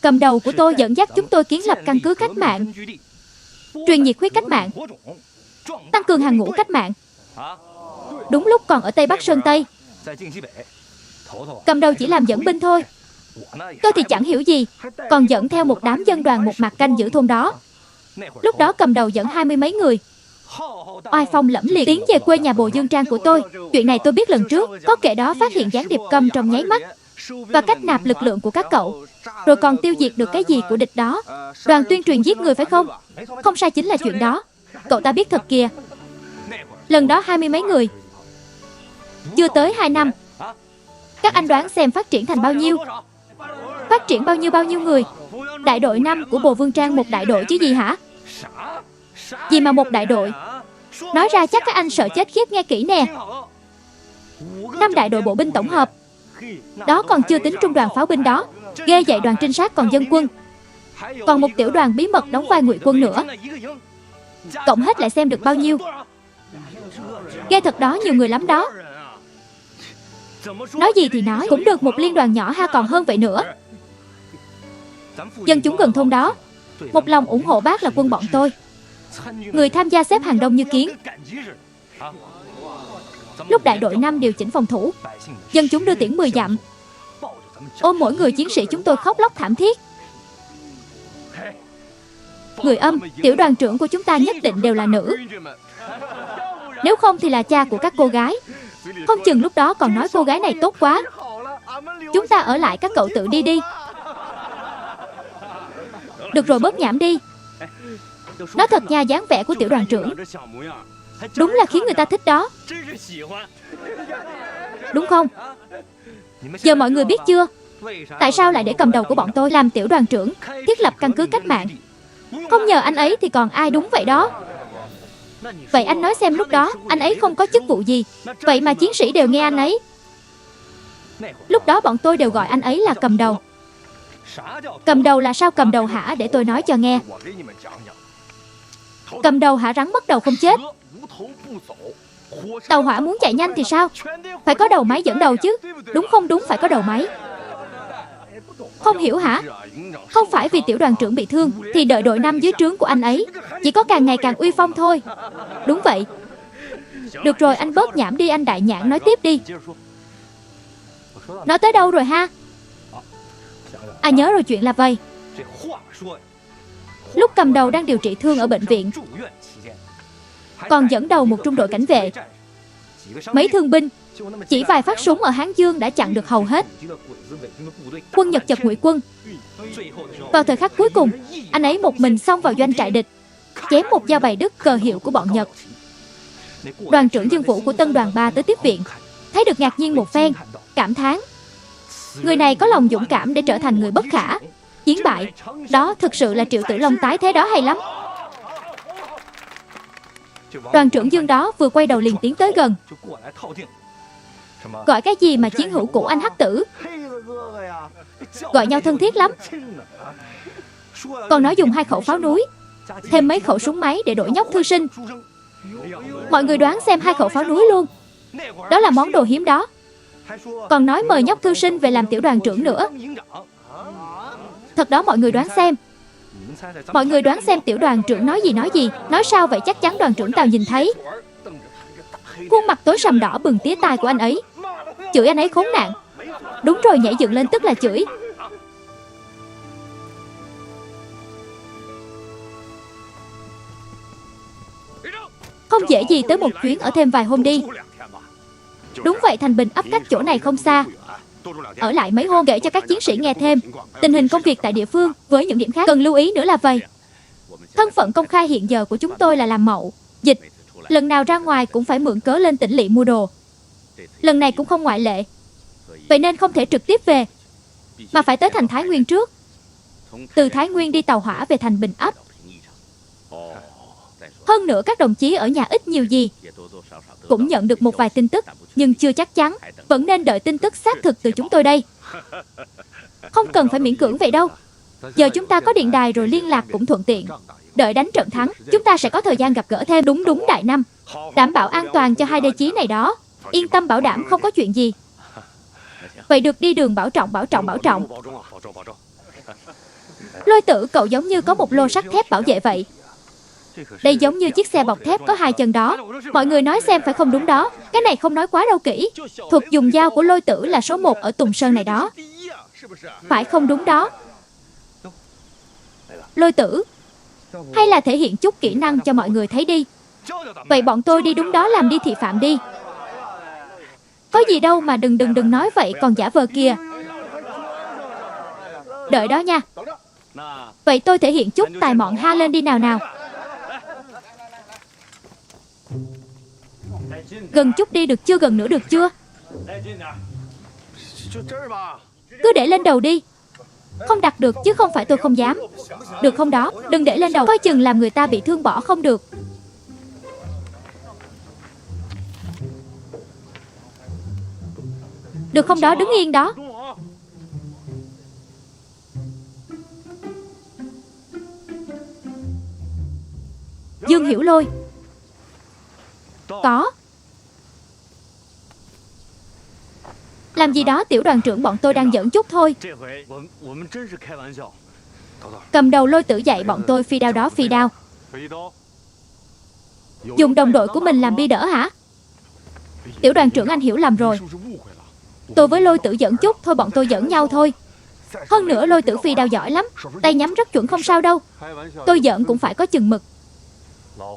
A: Cầm đầu của tôi dẫn dắt chúng tôi kiến lập căn cứ cách mạng, truyền nhiệt huyết cách mạng, tăng cường hàng ngũ cách mạng. Đúng lúc còn ở Tây Bắc Sơn Tây, cầm đầu chỉ làm dẫn binh thôi. Tôi thì chẳng hiểu gì, còn dẫn theo một đám dân đoàn một mặt canh giữ thôn đó. Lúc đó cầm đầu dẫn 20 mấy người, oai phong lẫm liệt tiến về quê nhà Bồ Dương Trang của tôi. Chuyện này tôi biết lần trước, có kẻ đó phát hiện gián điệp Câm trong nháy mắt và cách nạp lực lượng của các cậu, rồi còn tiêu diệt được cái gì của địch đó. Đoàn tuyên truyền giết người phải không? Không sai, chính là chuyện đó. Cậu ta biết thật kìa. Lần đó 20 mấy người, chưa tới 2 năm. Các anh đoán xem phát triển thành bao nhiêu? Phát triển bao nhiêu người? Đại đội 5 của Bồ Vương Trang một đại đội chứ gì hả? Gì mà một đại đội? Nói ra chắc các anh sợ chết khiếp, nghe kỹ nè. 5 đại đội bộ binh tổng hợp. Đó còn chưa tính trung đoàn pháo binh đó. Ghê vậy, đoàn trinh sát còn dân quân. Còn một tiểu đoàn bí mật đóng vai ngụy quân nữa. Cộng hết lại xem được bao nhiêu? Ghê thật đó, nhiều người lắm đó. Nói gì thì nói, cũng được một liên đoàn nhỏ ha, còn hơn vậy nữa. Dân chúng gần thôn đó một lòng ủng hộ bác là quân bọn tôi. Người tham gia xếp hàng đông như kiến. Lúc đại đội 5 điều chỉnh phòng thủ, dân chúng đưa tiễn 10 dặm, ôm mỗi người chiến sĩ chúng tôi khóc lóc thảm thiết. Người Âm, tiểu đoàn trưởng của chúng ta nhất định đều là nữ. Nếu không thì là cha của các cô gái. Không chừng lúc đó còn nói cô gái này tốt quá, chúng ta ở lại, các cậu tự đi đi. Được rồi, bớt nhảm đi. Nói thật nha, dáng vẻ của tiểu đoàn trưởng đúng là khiến người ta thích đó. Đúng không? Giờ mọi người biết chưa, tại sao lại để cầm đầu của bọn tôi làm tiểu đoàn trưởng, thiết lập căn cứ cách mạng? Không nhờ anh ấy thì còn ai? Đúng vậy đó. Vậy anh nói xem, lúc đó anh ấy không có chức vụ gì, vậy mà chiến sĩ đều nghe anh ấy. Lúc đó bọn tôi đều gọi anh ấy là cầm đầu. Cầm đầu là sao? Cầm đầu hả? Để tôi nói cho nghe. Cầm đầu hả? Rắn mất đầu không chết. Tàu hỏa muốn chạy nhanh thì sao? Phải có đầu máy dẫn đầu chứ. Đúng không? Đúng, phải có đầu máy. Không hiểu hả? Không phải vì tiểu đoàn trưởng bị thương thì đợi đội 5 dưới trướng của anh ấy chỉ có càng ngày càng uy phong thôi. Đúng vậy. Được rồi, anh bớt nhảm đi, anh Đại Nhãn nói tiếp đi. Nói tới đâu rồi ha? À, nhớ rồi, chuyện là vậy. Lúc cầm đầu đang điều trị thương ở bệnh viện, còn dẫn đầu một trung đội cảnh vệ, mấy thương binh, chỉ vài phát súng ở Hán Dương đã chặn được hầu hết quân Nhật chật ngụy quân. Vào thời khắc cuối cùng, anh ấy một mình xông vào doanh trại địch, chém một dao bày đứt cờ hiệu của bọn Nhật. Đoàn trưởng Dương Vũ của Tân đoàn 3 tới tiếp viện, thấy được ngạc nhiên một phen, cảm thán người này có lòng dũng cảm để trở thành người bất khả chiến bại. Đó thực sự là Triệu Tử Long tái thế đó, hay lắm. Đoàn trưởng Dương đó vừa quay đầu liền tiến tới gần. Gọi cái gì mà chiến hữu cũ anh Hắc Tử, gọi nhau thân thiết lắm. Còn nói dùng 2 khẩu pháo núi, thêm mấy khẩu súng máy để đổi nhóc thư sinh. Mọi người đoán xem, 2 khẩu pháo núi luôn. Đó là món đồ hiếm đó. Còn nói mời nhóc thư sinh về làm tiểu đoàn trưởng nữa. Thật đó, mọi người đoán xem. Mọi người đoán xem tiểu đoàn trưởng nói gì? Nói sao vậy? Chắc chắn đoàn trưởng Tào nhìn thấy. Khuôn mặt tối sầm đỏ bừng tía tai của anh ấy, chửi anh ấy khốn nạn. Đúng rồi, nhảy dựng lên tức là chửi. Không dễ gì tới một chuyến, ở thêm vài hôm đi. Đúng vậy, Thành Bình ấp cách chỗ này không xa. Ở lại mấy hôm kể cho các chiến sĩ nghe thêm tình hình công việc tại địa phương, với những điểm khác cần lưu ý nữa là vậy. Thân phận công khai hiện giờ của chúng tôi là làm mậu dịch, lần nào ra ngoài cũng phải mượn cớ lên tỉnh lỵ mua đồ. Lần này cũng không ngoại lệ. Vậy nên không thể trực tiếp về, mà phải tới thành Thái Nguyên trước. Từ Thái Nguyên đi tàu hỏa về thành Bình ấp. Hơn nữa các đồng chí ở nhà ít nhiều gì cũng nhận được một vài tin tức, nhưng chưa chắc chắn. Vẫn nên đợi tin tức xác thực từ chúng tôi đây. Không cần phải miễn cưỡng vậy đâu. Giờ chúng ta có điện đài rồi, liên lạc cũng thuận tiện. Đợi đánh trận thắng, chúng ta sẽ có thời gian gặp gỡ thêm. Đúng Đại Năm. Đảm bảo an toàn cho hai đế chí này đó. Yên tâm bảo đảm không có chuyện gì. Vậy được, đi đường bảo trọng. Lôi Tử, cậu giống như có một lô sắt thép bảo vệ vậy. Đây giống như chiếc xe bọc thép có hai chân đó. Mọi người nói xem phải không? Đúng đó. Cái này không nói quá đâu kỹ. Thuật dùng dao của Lôi Tử là số 1 ở Tùng Sơn này đó. Phải không? Đúng đó. Lôi Tử, hay là thể hiện chút kỹ năng cho mọi người thấy đi. Vậy bọn tôi đi, đúng đó, làm đi thị phạm đi. Có gì đâu mà đừng nói vậy còn giả vờ kìa. Đợi đó nha. Vậy tôi thể hiện chút tài mọn ha, lên đi nào. Gần chút đi được chưa? Gần nữa được chưa? Cứ để lên đầu đi. Không đặt được chứ không phải tôi không dám. Được không đó? Đừng để lên đầu, coi chừng làm người ta bị thương bỏ không được. Được không đó? Đứng yên đó. Dương Hiểu Lôi. Có. Làm gì đó Tiểu đoàn trưởng, bọn tôi đang giỡn chút thôi. Cầm đầu Lôi Tử dạy bọn tôi phi đao đó, phi đao. Dùng đồng đội của mình làm bi đỡ hả? Tiểu đoàn trưởng, anh hiểu lầm rồi. Tôi với Lôi Tử giỡn chút thôi, bọn tôi giỡn nhau thôi. Hơn nữa Lôi Tử phi đao giỏi lắm, tay nhắm rất chuẩn, không sao đâu. Tôi giỡn cũng phải có chừng mực.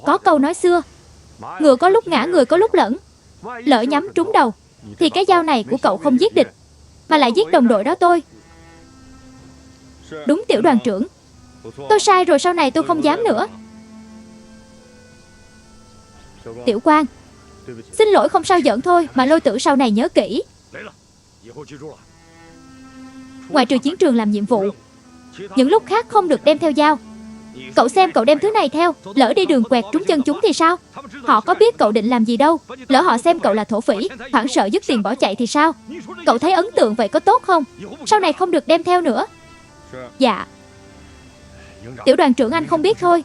A: Có câu nói xưa, ngựa có lúc ngã, người có lúc lẫn. Lỡ nhắm trúng đầu thì cái dao này của cậu không giết địch mà lại giết đồng đội đó tôi. Đúng Tiểu đoàn trưởng. Tôi sai rồi, sau này tôi không dám nữa. Tiểu Quang, xin lỗi, không sao, giỡn thôi mà. Lôi Tử sau này nhớ kỹ. Ngoài trừ chiến trường làm nhiệm vụ, những lúc khác không được đem theo dao. Cậu xem, cậu đem thứ này theo, lỡ đi đường quẹt trúng chân chúng thì sao? Họ có biết cậu định làm gì đâu. Lỡ họ xem cậu là thổ phỉ, hoảng sợ dứt tiền bỏ chạy thì sao? Cậu thấy ấn tượng vậy có tốt không? Sau này không được đem theo nữa. Dạ. Tiểu đoàn trưởng, anh không biết thôi.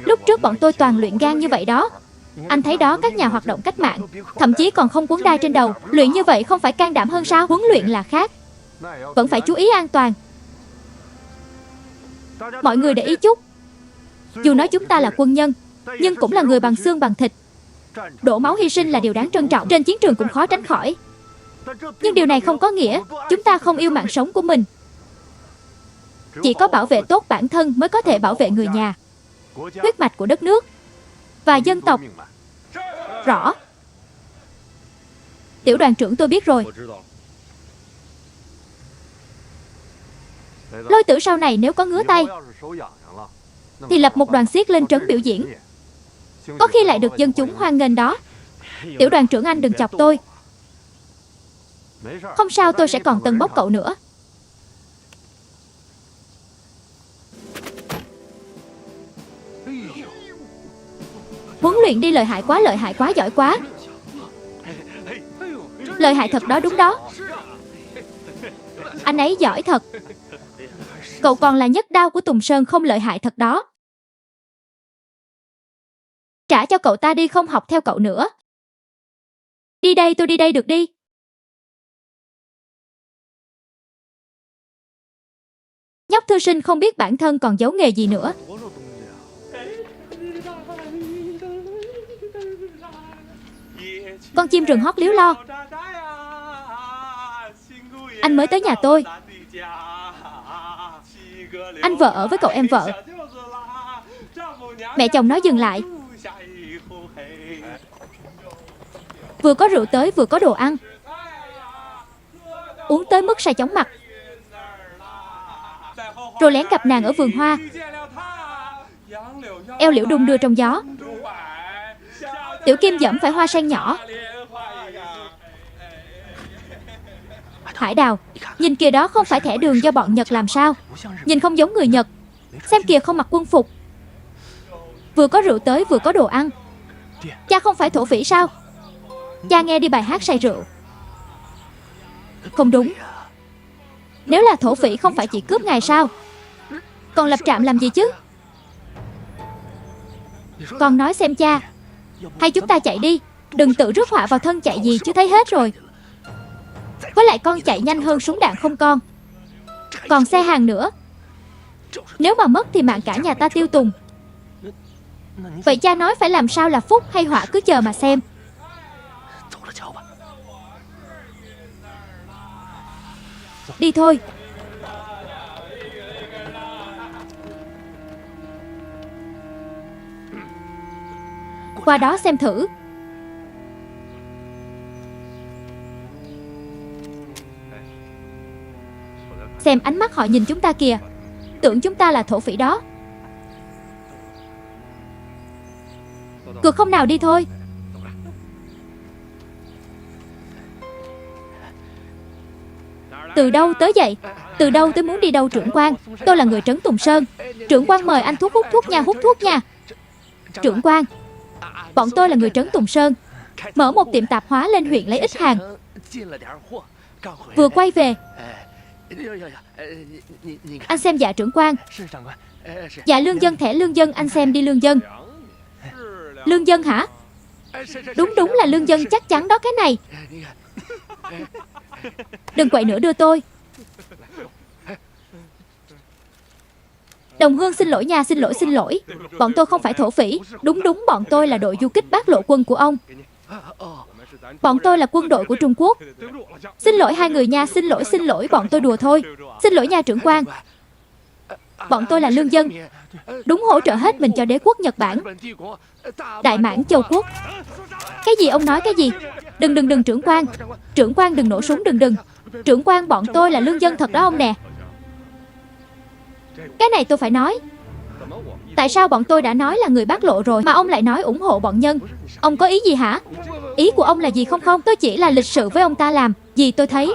A: Lúc trước bọn tôi toàn luyện gan như vậy đó. Anh thấy đó, các nhà hoạt động cách mạng thậm chí còn không quấn đai trên đầu. Luyện như vậy không phải can đảm hơn sao? Huấn luyện là khác, vẫn phải chú ý an toàn. Mọi người để ý chút. Dù nói chúng ta là quân nhân, nhưng cũng là người bằng xương bằng thịt. Đổ máu hy sinh là điều đáng trân trọng. Trên chiến trường cũng khó tránh khỏi. Nhưng điều này không có nghĩa chúng ta không yêu mạng sống của mình. Chỉ có bảo vệ tốt bản thân mới có thể bảo vệ người nhà, huyết mạch của đất nước và dân tộc. Rõ. Tiểu đoàn trưởng, tôi biết rồi. Lôi Tử sau này nếu có ngứa tay thì lập một đoàn xiếc lên trấn biểu diễn, có khi lại được dân chúng hoan nghênh đó. Tiểu đoàn trưởng, anh đừng chọc tôi. Không sao, tôi sẽ còn tâng bốc cậu nữa. Huấn luyện đi, lợi hại quá, giỏi quá. Lợi hại thật đó, đúng đó. Anh ấy giỏi thật. Cậu còn là nhất đao của Tùng Sơn, không lợi hại thật đó. Trả cho cậu ta đi, không học theo cậu nữa. Đi đây, tôi đi đây, được đi. Nhóc thư sinh không biết bản thân còn giấu nghề gì nữa. Con chim rừng hót líu lo. Anh mới tới nhà tôi. Anh vợ ở với cậu em vợ. Mẹ chồng nói dừng lại. Vừa có rượu tới vừa có đồ ăn. Uống tới mức say chóng mặt. Rồi lén gặp nàng ở vườn hoa. Eo liễu đung đưa trong gió. Tiểu Kim dẫm phải hoa sen nhỏ. Hải Đào, nhìn kìa, đó không phải thẻ đường do bọn Nhật làm sao? Nhìn không giống người Nhật. Xem kìa, không mặc quân phục. Vừa có rượu tới vừa có đồ ăn. Cha không phải thổ phỉ sao? Cha nghe đi bài hát say rượu. Không đúng. Nếu là thổ phỉ không phải chỉ cướp ngài sao? Còn lập trạm làm gì chứ? Con nói xem cha. Hay chúng ta chạy đi. Đừng tự rước họa vào thân, chạy gì chứ thấy hết rồi. Với lại con chạy nhanh hơn súng đạn không con. Còn xe hàng nữa. Nếu mà mất thì mạng cả nhà ta tiêu tùng. Vậy cha nói phải làm sao là phúc hay họa, cứ chờ mà xem. Đi thôi. Qua đó xem thử. Xem ánh mắt họ nhìn chúng ta kìa. Tưởng chúng ta là thổ phỉ đó. Cược không nào, đi thôi. Từ đâu tới vậy? Từ đâu tới muốn đi đâu trưởng quan? Tôi là người trấn Tùng Sơn. Trưởng quan mời anh hút thuốc nha, hút thuốc nha. Trưởng quan, bọn tôi là người trấn Tùng Sơn, mở một tiệm tạp hóa lên huyện lấy ít hàng. Vừa quay về. Anh xem dạ trưởng quan. Dạ lương dân, thẻ lương dân, anh xem đi lương dân. Lương dân hả? Đúng là lương dân chắc chắn đó, cái này. Đừng quậy nữa, đưa tôi. Đồng Hương xin lỗi nha, xin lỗi. Bọn tôi không phải thổ phỉ. Đúng, bọn tôi là đội du kích Bát Lộ quân của ông. Bọn tôi là quân đội của Trung Quốc. Xin lỗi hai người nha, xin lỗi, bọn tôi đùa thôi. Xin lỗi nha trưởng quan. Bọn tôi là lương dân. Đúng, hỗ trợ hết mình cho đế quốc Nhật Bản, Đại Mãn Châu Quốc. Cái gì ông nói cái gì? Đừng trưởng quan. Trưởng quan đừng nổ súng, đừng. Trưởng quan, bọn tôi là lương dân thật đó ông nè. Cái này tôi phải nói. Tại sao bọn tôi đã nói là người Bát Lộ rồi mà ông lại nói ủng hộ bọn Nhân? Ông có ý gì hả? Ý của ông là gì không? Tôi chỉ là lịch sự với ông ta làm gì tôi thấy.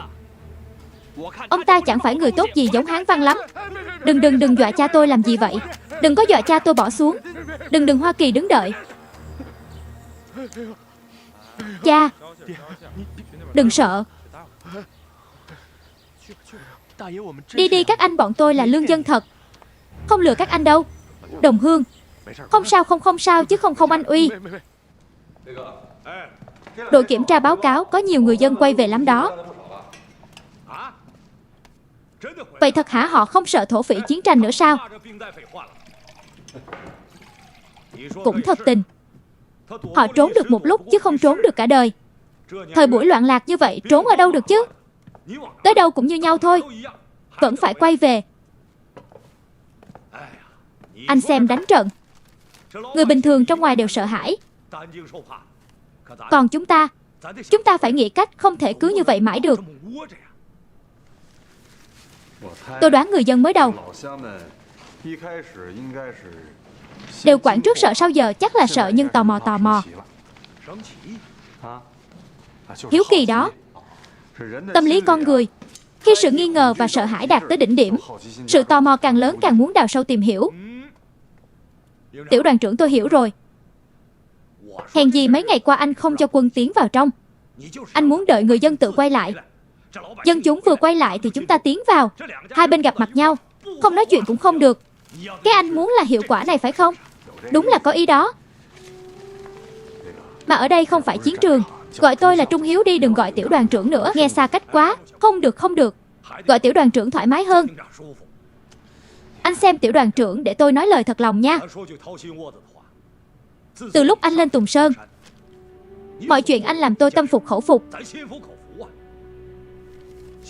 A: Ông ta chẳng phải người tốt gì, giống Hán Văn lắm. Đừng dọa cha tôi làm gì vậy? Đừng có dọa cha tôi bỏ xuống. Đừng Hoa Kỳ đứng đợi. Cha, đừng sợ. Đi các anh, bọn tôi là lương dân thật. Không lừa các anh đâu. Đồng Hương, không sao chứ không anh Uy. Đội kiểm tra báo cáo có nhiều người dân quay về lắm đó. Vậy thật hả? Họ không sợ thổ phỉ chiến tranh nữa sao? Cũng thật tình. Họ trốn được một lúc chứ không trốn được cả đời. Thời buổi loạn lạc như vậy trốn ở đâu được chứ? Tới đâu cũng như nhau thôi. Vẫn phải quay về. Anh xem đánh trận, người bình thường trong ngoài đều sợ hãi. Còn chúng ta phải nghĩ cách, không thể cứ như vậy mãi được. Tôi đoán người dân mới đầu đều quản trước sợ sau, giờ chắc là sợ nhưng tò mò. Hiếu kỳ đó. Tâm lý con người, khi sự nghi ngờ và sợ hãi đạt tới đỉnh điểm, sự tò mò càng lớn, càng muốn đào sâu tìm hiểu. Tiểu đoàn trưởng, tôi hiểu rồi. Hèn gì mấy ngày qua anh không cho quân tiến vào trong. Anh muốn đợi người dân tự quay lại. Dân chúng vừa quay lại thì chúng ta tiến vào. Hai bên gặp mặt nhau, không nói chuyện cũng không được. Cái anh muốn là hiệu quả này phải không? Đúng là có ý đó. Mà ở đây không phải chiến trường. Gọi tôi là Trung Hiếu đi, đừng gọi tiểu đoàn trưởng nữa, nghe xa cách quá. Không được. Gọi tiểu đoàn trưởng thoải mái hơn. Anh xem tiểu đoàn trưởng, để tôi nói lời thật lòng nha. Từ lúc anh lên Tùng Sơn, mọi chuyện anh làm tôi tâm phục khẩu phục.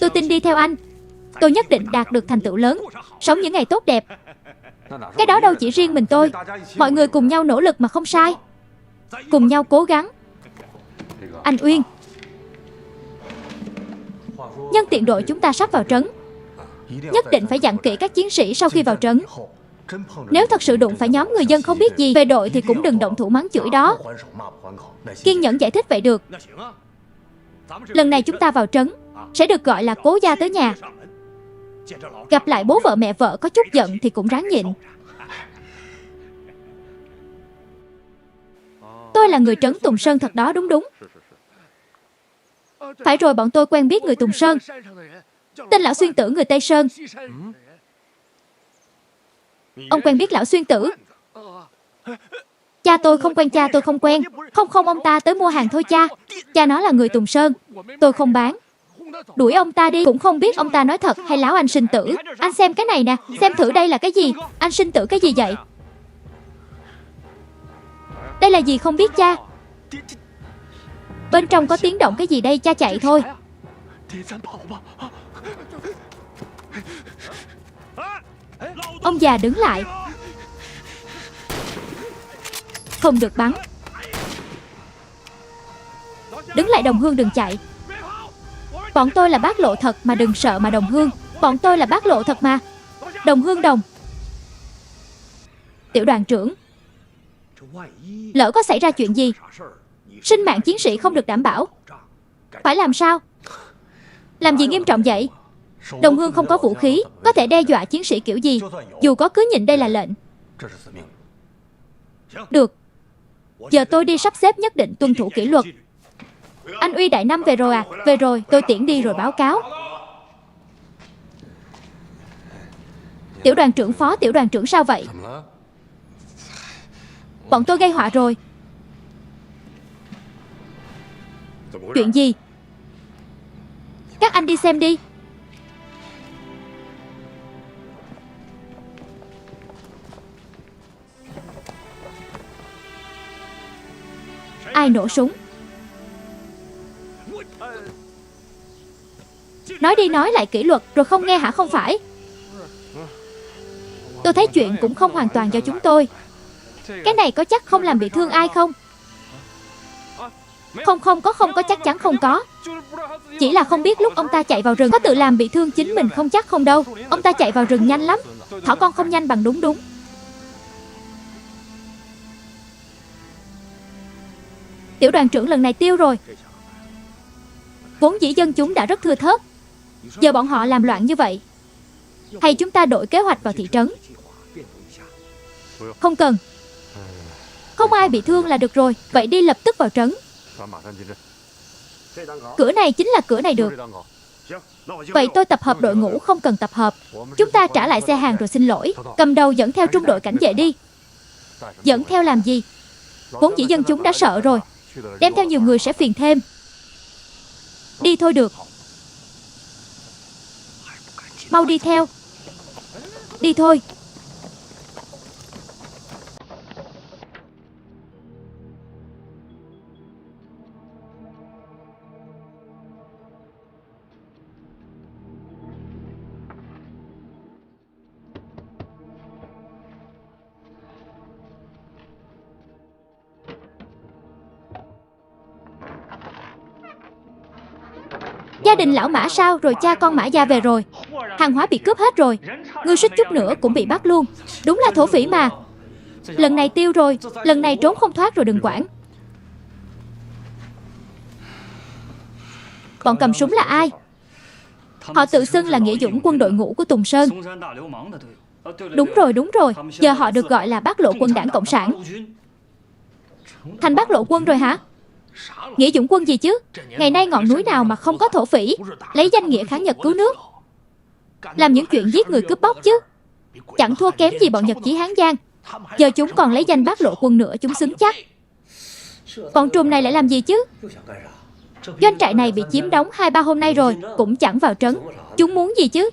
A: Tôi tin đi theo anh, tôi nhất định đạt được thành tựu lớn, sống những ngày tốt đẹp. Cái đó đâu chỉ riêng mình tôi. Mọi người cùng nhau nỗ lực mà không sai. Cùng nhau cố gắng. Anh Uyên, nhân tiện đội chúng ta sắp vào trấn, nhất định phải dặn kỹ các chiến sĩ sau khi vào trấn. Nếu thật sự đụng phải nhóm người dân không biết gì về đội thì cũng đừng động thủ mắng chửi đó. Kiên nhẫn giải thích vậy được. Lần này chúng ta vào trấn sẽ được gọi là cố gia tới nhà. Gặp lại bố vợ mẹ vợ có chút giận thì cũng ráng nhịn. tôi là người trấn Tùng Sơn thật đó, đúng đúng. Phải rồi, bọn tôi quen biết người Tùng Sơn, tên Lão Xuyên Tử người Tây Sơn. Ông quen biết Lão Xuyên Tử? Cha tôi không quen, cha tôi không quen. Không, ông ta tới mua hàng thôi cha. Cha nó là người Tùng Sơn, tôi không bán. Đuổi ông ta đi. Cũng không biết ông ta nói thật hay láo anh Sinh Tử. Anh xem cái này nè, xem thử đây là cái gì. Anh Sinh Tử, cái gì vậy? Đây là gì không biết cha. Bên trong có tiếng động cái gì đây, cha chạy thôi. Ông già đứng lại. Không được bắn. Đứng lại Đồng Hương, đừng chạy. Bọn tôi là bác lộ thật mà, đừng sợ mà Đồng Hương. Bọn tôi là bác lộ thật mà. Đồng Hương đồng. Tiểu đoàn trưởng, lỡ có xảy ra chuyện gì, sinh mạng chiến sĩ không được đảm bảo. Phải làm sao? Làm gì nghiêm trọng vậy? Đồng Hương không có vũ khí, có thể đe dọa chiến sĩ kiểu gì. Dù có cứ nhịn, đây là lệnh. Được. Giờ tôi đi sắp xếp, nhất định tuân thủ kỷ luật. Anh Uy Đại Năm về rồi à? Về rồi, tôi tiễn đi rồi báo cáo. Tiểu đoàn trưởng, phó tiểu đoàn trưởng sao vậy? Bọn tôi gây họa rồi. Chuyện gì? Các anh đi xem đi. Ai nổ súng? Nói đi nói lại kỷ luật rồi không nghe hả? Không phải. Tôi thấy chuyện cũng không hoàn toàn do chúng tôi. Cái này có chắc không làm bị thương ai không? Không có, chắc chắn không có. Chỉ là không biết lúc ông ta chạy vào rừng có tự làm bị thương chính mình không chắc không đâu. Ông ta chạy vào rừng nhanh lắm. Thỏ con không nhanh bằng. Đúng. Tiểu đoàn trưởng, lần này tiêu rồi. Vốn dĩ dân chúng đã rất thưa thớt, giờ bọn họ làm loạn như vậy. Hay chúng ta đổi kế hoạch vào thị trấn? Không cần. Không ai bị thương là được rồi. Vậy đi lập tức vào trấn. Cửa này chính là cửa này được. Vậy tôi tập hợp đội ngũ. Không cần tập hợp. Chúng ta trả lại xe hàng rồi xin lỗi. Cầm đầu dẫn theo trung đội cảnh vệ đi. Dẫn theo làm gì? Vốn dĩ dân chúng đã sợ rồi, đem theo nhiều người sẽ phiền thêm. Đi thôi được. Mau đi theo. Đi thôi. Gia đình lão Mã sao rồi? Cha con Mã Gia về rồi. Hàng hóa bị cướp hết rồi. Ngươi suýt chút nữa cũng bị bắt luôn. Đúng là thổ phỉ mà. Lần này tiêu rồi. Lần này trốn không thoát rồi, đừng quản. Bọn cầm súng là ai? Họ tự xưng là nghĩa dũng quân đội ngũ của Tùng Sơn. Đúng rồi. Giờ họ được gọi là bác lộ quân đảng Cộng sản. Thành bác lộ quân rồi hả? Nghĩa dũng quân gì chứ? Ngày nay ngọn núi nào mà không có thổ phỉ lấy danh nghĩa kháng Nhật cứu nước, làm những chuyện giết người cướp bóc chứ. Chẳng thua kém gì bọn Nhật Chí Hán Giang. Giờ chúng còn lấy danh bác lộ quân nữa, chúng xứng chắc. Bọn trùm này lại làm gì chứ? Doanh trại này bị chiếm đóng 2-3 hôm nay rồi, cũng chẳng vào trấn. Chúng muốn gì chứ?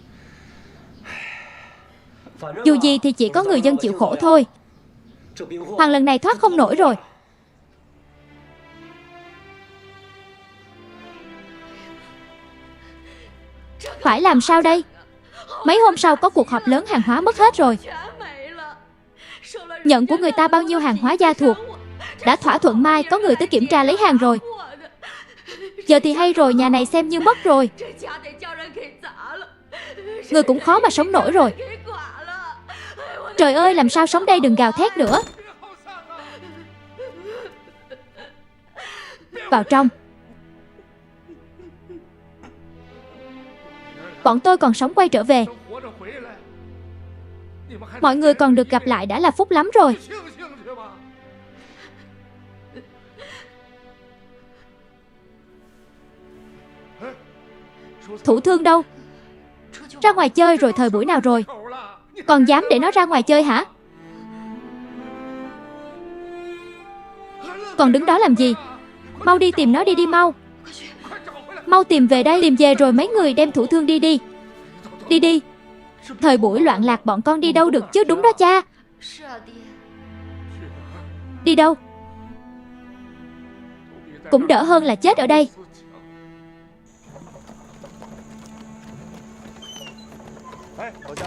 A: Dù gì thì chỉ có người dân chịu khổ thôi. Hoàng lần này thoát không nổi rồi. Phải làm sao đây? Mấy hôm sau có cuộc họp lớn, hàng hóa mất hết rồi. Nhận của người ta bao nhiêu hàng hóa gia thuộc. Đã thỏa thuận mai có người tới kiểm tra lấy hàng rồi. Giờ thì hay rồi, nhà này xem như mất rồi. Người cũng khó mà sống nổi rồi. Trời ơi, làm sao sống đây, đừng gào thét nữa. Vào trong. Bọn tôi còn sống quay trở về. Mọi người còn được gặp lại đã là phúc lắm rồi. Thủ thương đâu? Ra ngoài chơi rồi, thời buổi nào rồi? Còn dám để nó ra ngoài chơi hả? Còn đứng đó làm gì? Mau đi tìm nó đi, đi mau. Mau tìm về đây. Tìm về rồi mấy người đem Thủ thương đi đi. Đi đi. Thời buổi loạn lạc, bọn con đi đâu được chứ? Đúng đó cha. Đi đâu? Cũng đỡ hơn là chết ở đây.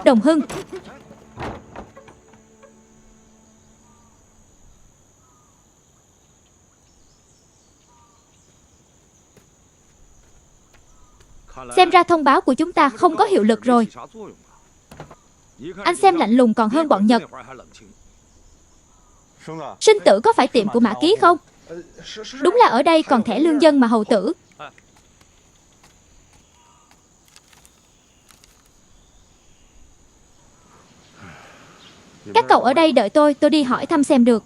A: Đồng Hưng. Xem ra thông báo của chúng ta không có hiệu lực rồi. Anh xem lạnh lùng còn hơn bọn Nhật. Sinh tử có phải tiệm của Mã Ký không? Đúng là ở đây còn thẻ lương dân mà hầu tử. Các cậu ở đây đợi tôi đi hỏi thăm xem được.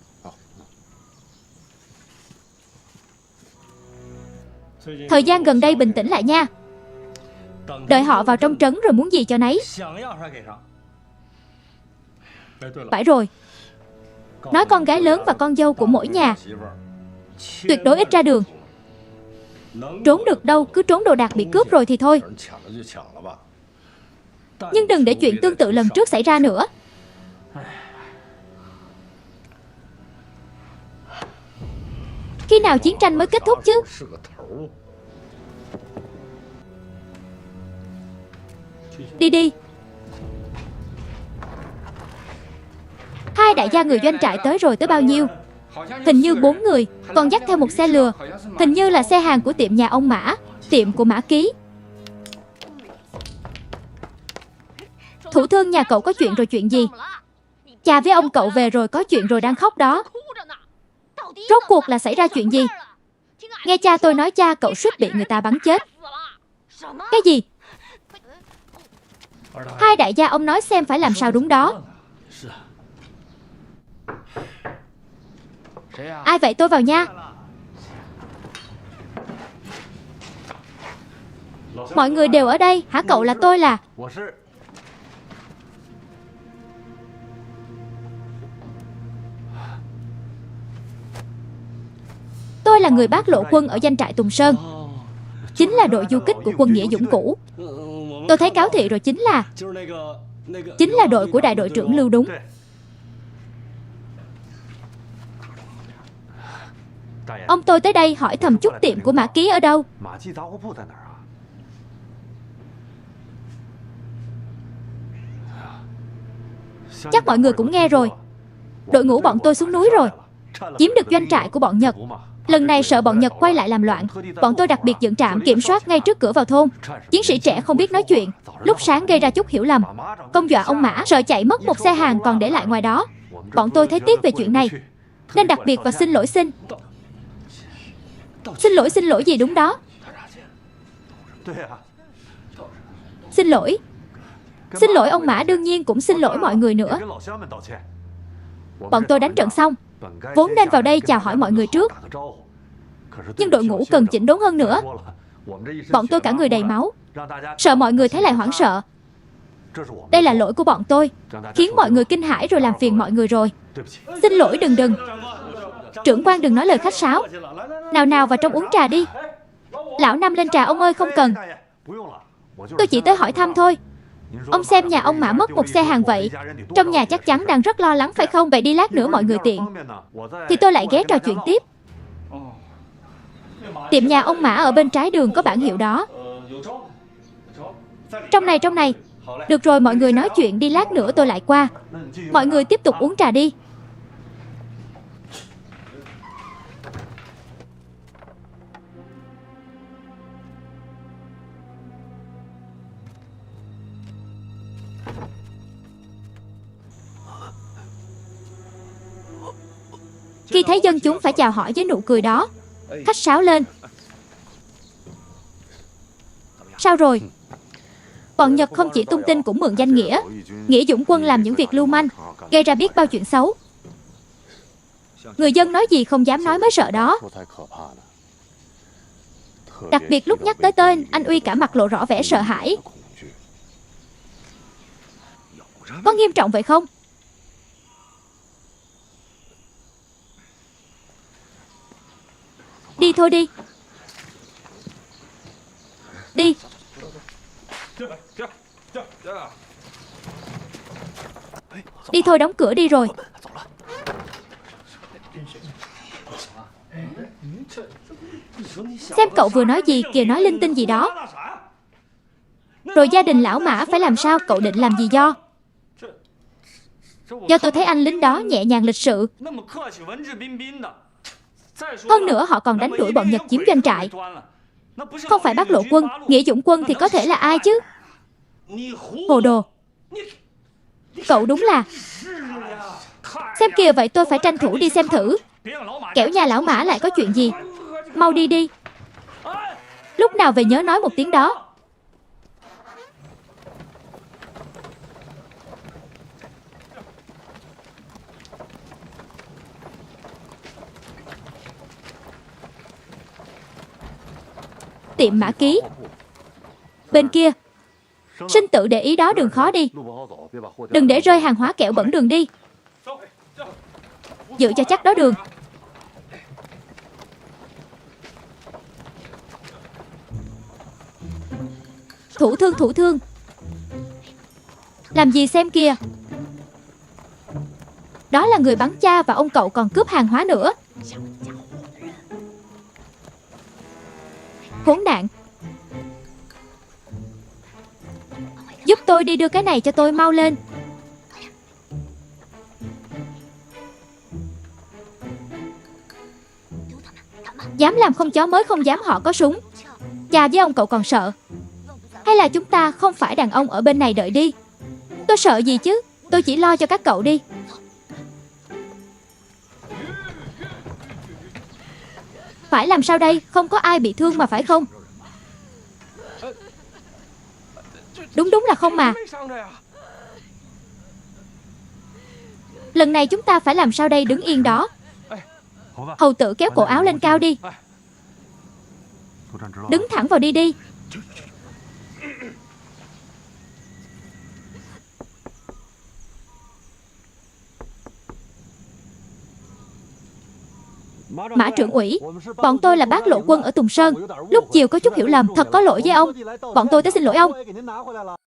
A: Thời gian gần đây bình tĩnh lại nha. Đợi họ vào trong trấn rồi muốn gì cho nấy. Phải rồi. Nói con gái lớn và con dâu của mỗi nhà tuyệt đối ít ra đường. Trốn được đâu, cứ trốn đồ đạc bị cướp rồi thì thôi. Nhưng đừng để chuyện tương tự lần trước xảy ra nữa. Khi nào chiến tranh mới kết thúc chứ? Đi đi. Hai đại gia người doanh trại tới rồi, tới bao nhiêu? Hình như 4 người, còn dắt theo một xe lừa. Hình như là xe hàng của tiệm nhà ông Mã, tiệm của Mã Ký. Thủ thương nhà cậu có chuyện rồi? Chuyện gì? Cha với ông cậu về rồi, có chuyện rồi, đang khóc đó. Rốt cuộc là xảy ra chuyện gì? Nghe cha tôi nói cha cậu suýt bị người ta bắn chết. Cái gì? Hai đại gia ông nói xem phải làm sao đúng đó. Ai vậy? Tôi vào nha. Mọi người đều ở đây hả? Cậu là tôi là... Tôi là người bác lộ quân ở doanh trại Tùng Sơn, chính là đội du kích của quân Nghĩa Dũng cũ. Tôi thấy cáo thị rồi, chính là đội của đại đội trưởng Lưu. Đúng. Ông tôi tới đây hỏi thầm chút tiệm của Mã Ký ở đâu. Chắc mọi người cũng nghe rồi. Đội ngũ bọn tôi xuống núi rồi, chiếm được doanh trại của bọn Nhật. Lần này sợ bọn Nhật quay lại làm loạn, bọn tôi đặc biệt dựng trạm kiểm soát ngay trước cửa vào thôn. Chiến sĩ trẻ không biết nói chuyện, lúc sáng gây ra chút hiểu lầm, công dọa ông Mã, sợ chạy mất một xe hàng còn để lại ngoài đó. Bọn tôi thấy tiếc về chuyện này nên đặc biệt và xin lỗi. Xin lỗi gì? Đúng đó. Xin lỗi ông Mã, đương nhiên cũng xin lỗi mọi người nữa. Bọn tôi đánh trận xong vốn nên vào đây chào hỏi mọi người trước, nhưng đội ngũ cần chỉnh đốn hơn nữa. Bọn tôi cả người đầy máu, sợ mọi người thấy lại hoảng sợ. Đây là lỗi của bọn tôi, khiến mọi người kinh hãi rồi làm phiền mọi người rồi. Xin lỗi. Đừng. Trưởng quan đừng nói lời khách sáo. Nào vào trong uống trà đi. Lão Năm lên trà ông ơi. Không cần, tôi chỉ tới hỏi thăm thôi. Ông xem nhà ông Mã mất một xe hàng vậy, trong nhà chắc chắn đang rất lo lắng phải không? Vậy đi lát nữa mọi người tiện thì tôi lại ghé trò chuyện tiếp. Tiệm nhà ông Mã ở bên trái đường có bảng hiệu đó. Trong này. Được rồi, mọi người nói chuyện đi, lát nữa tôi lại qua. Mọi người tiếp tục uống trà đi. Khi thấy dân chúng phải chào hỏi với nụ cười đó, khách sáo lên. Sao rồi? Bọn Nhật không chỉ tung tin cũng mượn danh Nghĩa Dũng quân làm những việc lưu manh, gây ra biết bao chuyện xấu. Người dân nói gì không dám nói mới sợ đó. Đặc biệt lúc nhắc tới tên, anh Uy cả mặt lộ rõ vẻ sợ hãi. Có nghiêm trọng vậy không? Đi thôi đi. Đi. Đi thôi, đóng cửa đi rồi. Xem cậu vừa nói gì kìa, nói linh tinh gì đó. Rồi gia đình lão Mã phải làm sao, cậu định làm gì do? Do tôi thấy anh lính đó nhẹ nhàng lịch sự. Hơn nữa họ còn đánh đuổi bọn Nhật chiếm doanh trại. Không phải Bác Lộ Quân, Nghĩa Dũng Quân thì có thể là ai chứ? Hồ đồ. Cậu đúng là... Xem kìa, vậy tôi phải tranh thủ đi xem thử. Kẻo nhà lão Mã lại có chuyện gì. Mau đi đi. Lúc nào về nhớ nói một tiếng đó. Tiệm mã ký. Bên kia. Sinh tự để ý đó, đường khó đi. Đừng để rơi hàng hóa kẹo bẩn đường đi. Giữ cho chắc đó đường. Thủ thương. Làm gì xem kìa. Đó là người bắn cha và ông cậu còn cướp hàng hóa nữa. Khốn nạn. Giúp tôi đi đưa cái này cho tôi, mau lên. Dám làm không chó mới không dám, họ có súng. Cha với ông cậu còn sợ. Hay là chúng ta không phải đàn ông ở bên này đợi đi. Tôi sợ gì chứ, tôi chỉ lo cho các cậu đi. Phải làm sao đây, không có ai bị thương mà phải không? Đúng là không mà. Lần này chúng ta phải làm sao đây, đứng yên đó. Hầu tử kéo cổ áo lên cao đi. Đứng thẳng vào đi đi. Mã trưởng ủy, bọn tôi là Bác Lộ Quân ở Tùng Sơn. Lúc chiều có chút hiểu lầm, thật có lỗi với ông. Bọn tôi tới xin lỗi ông.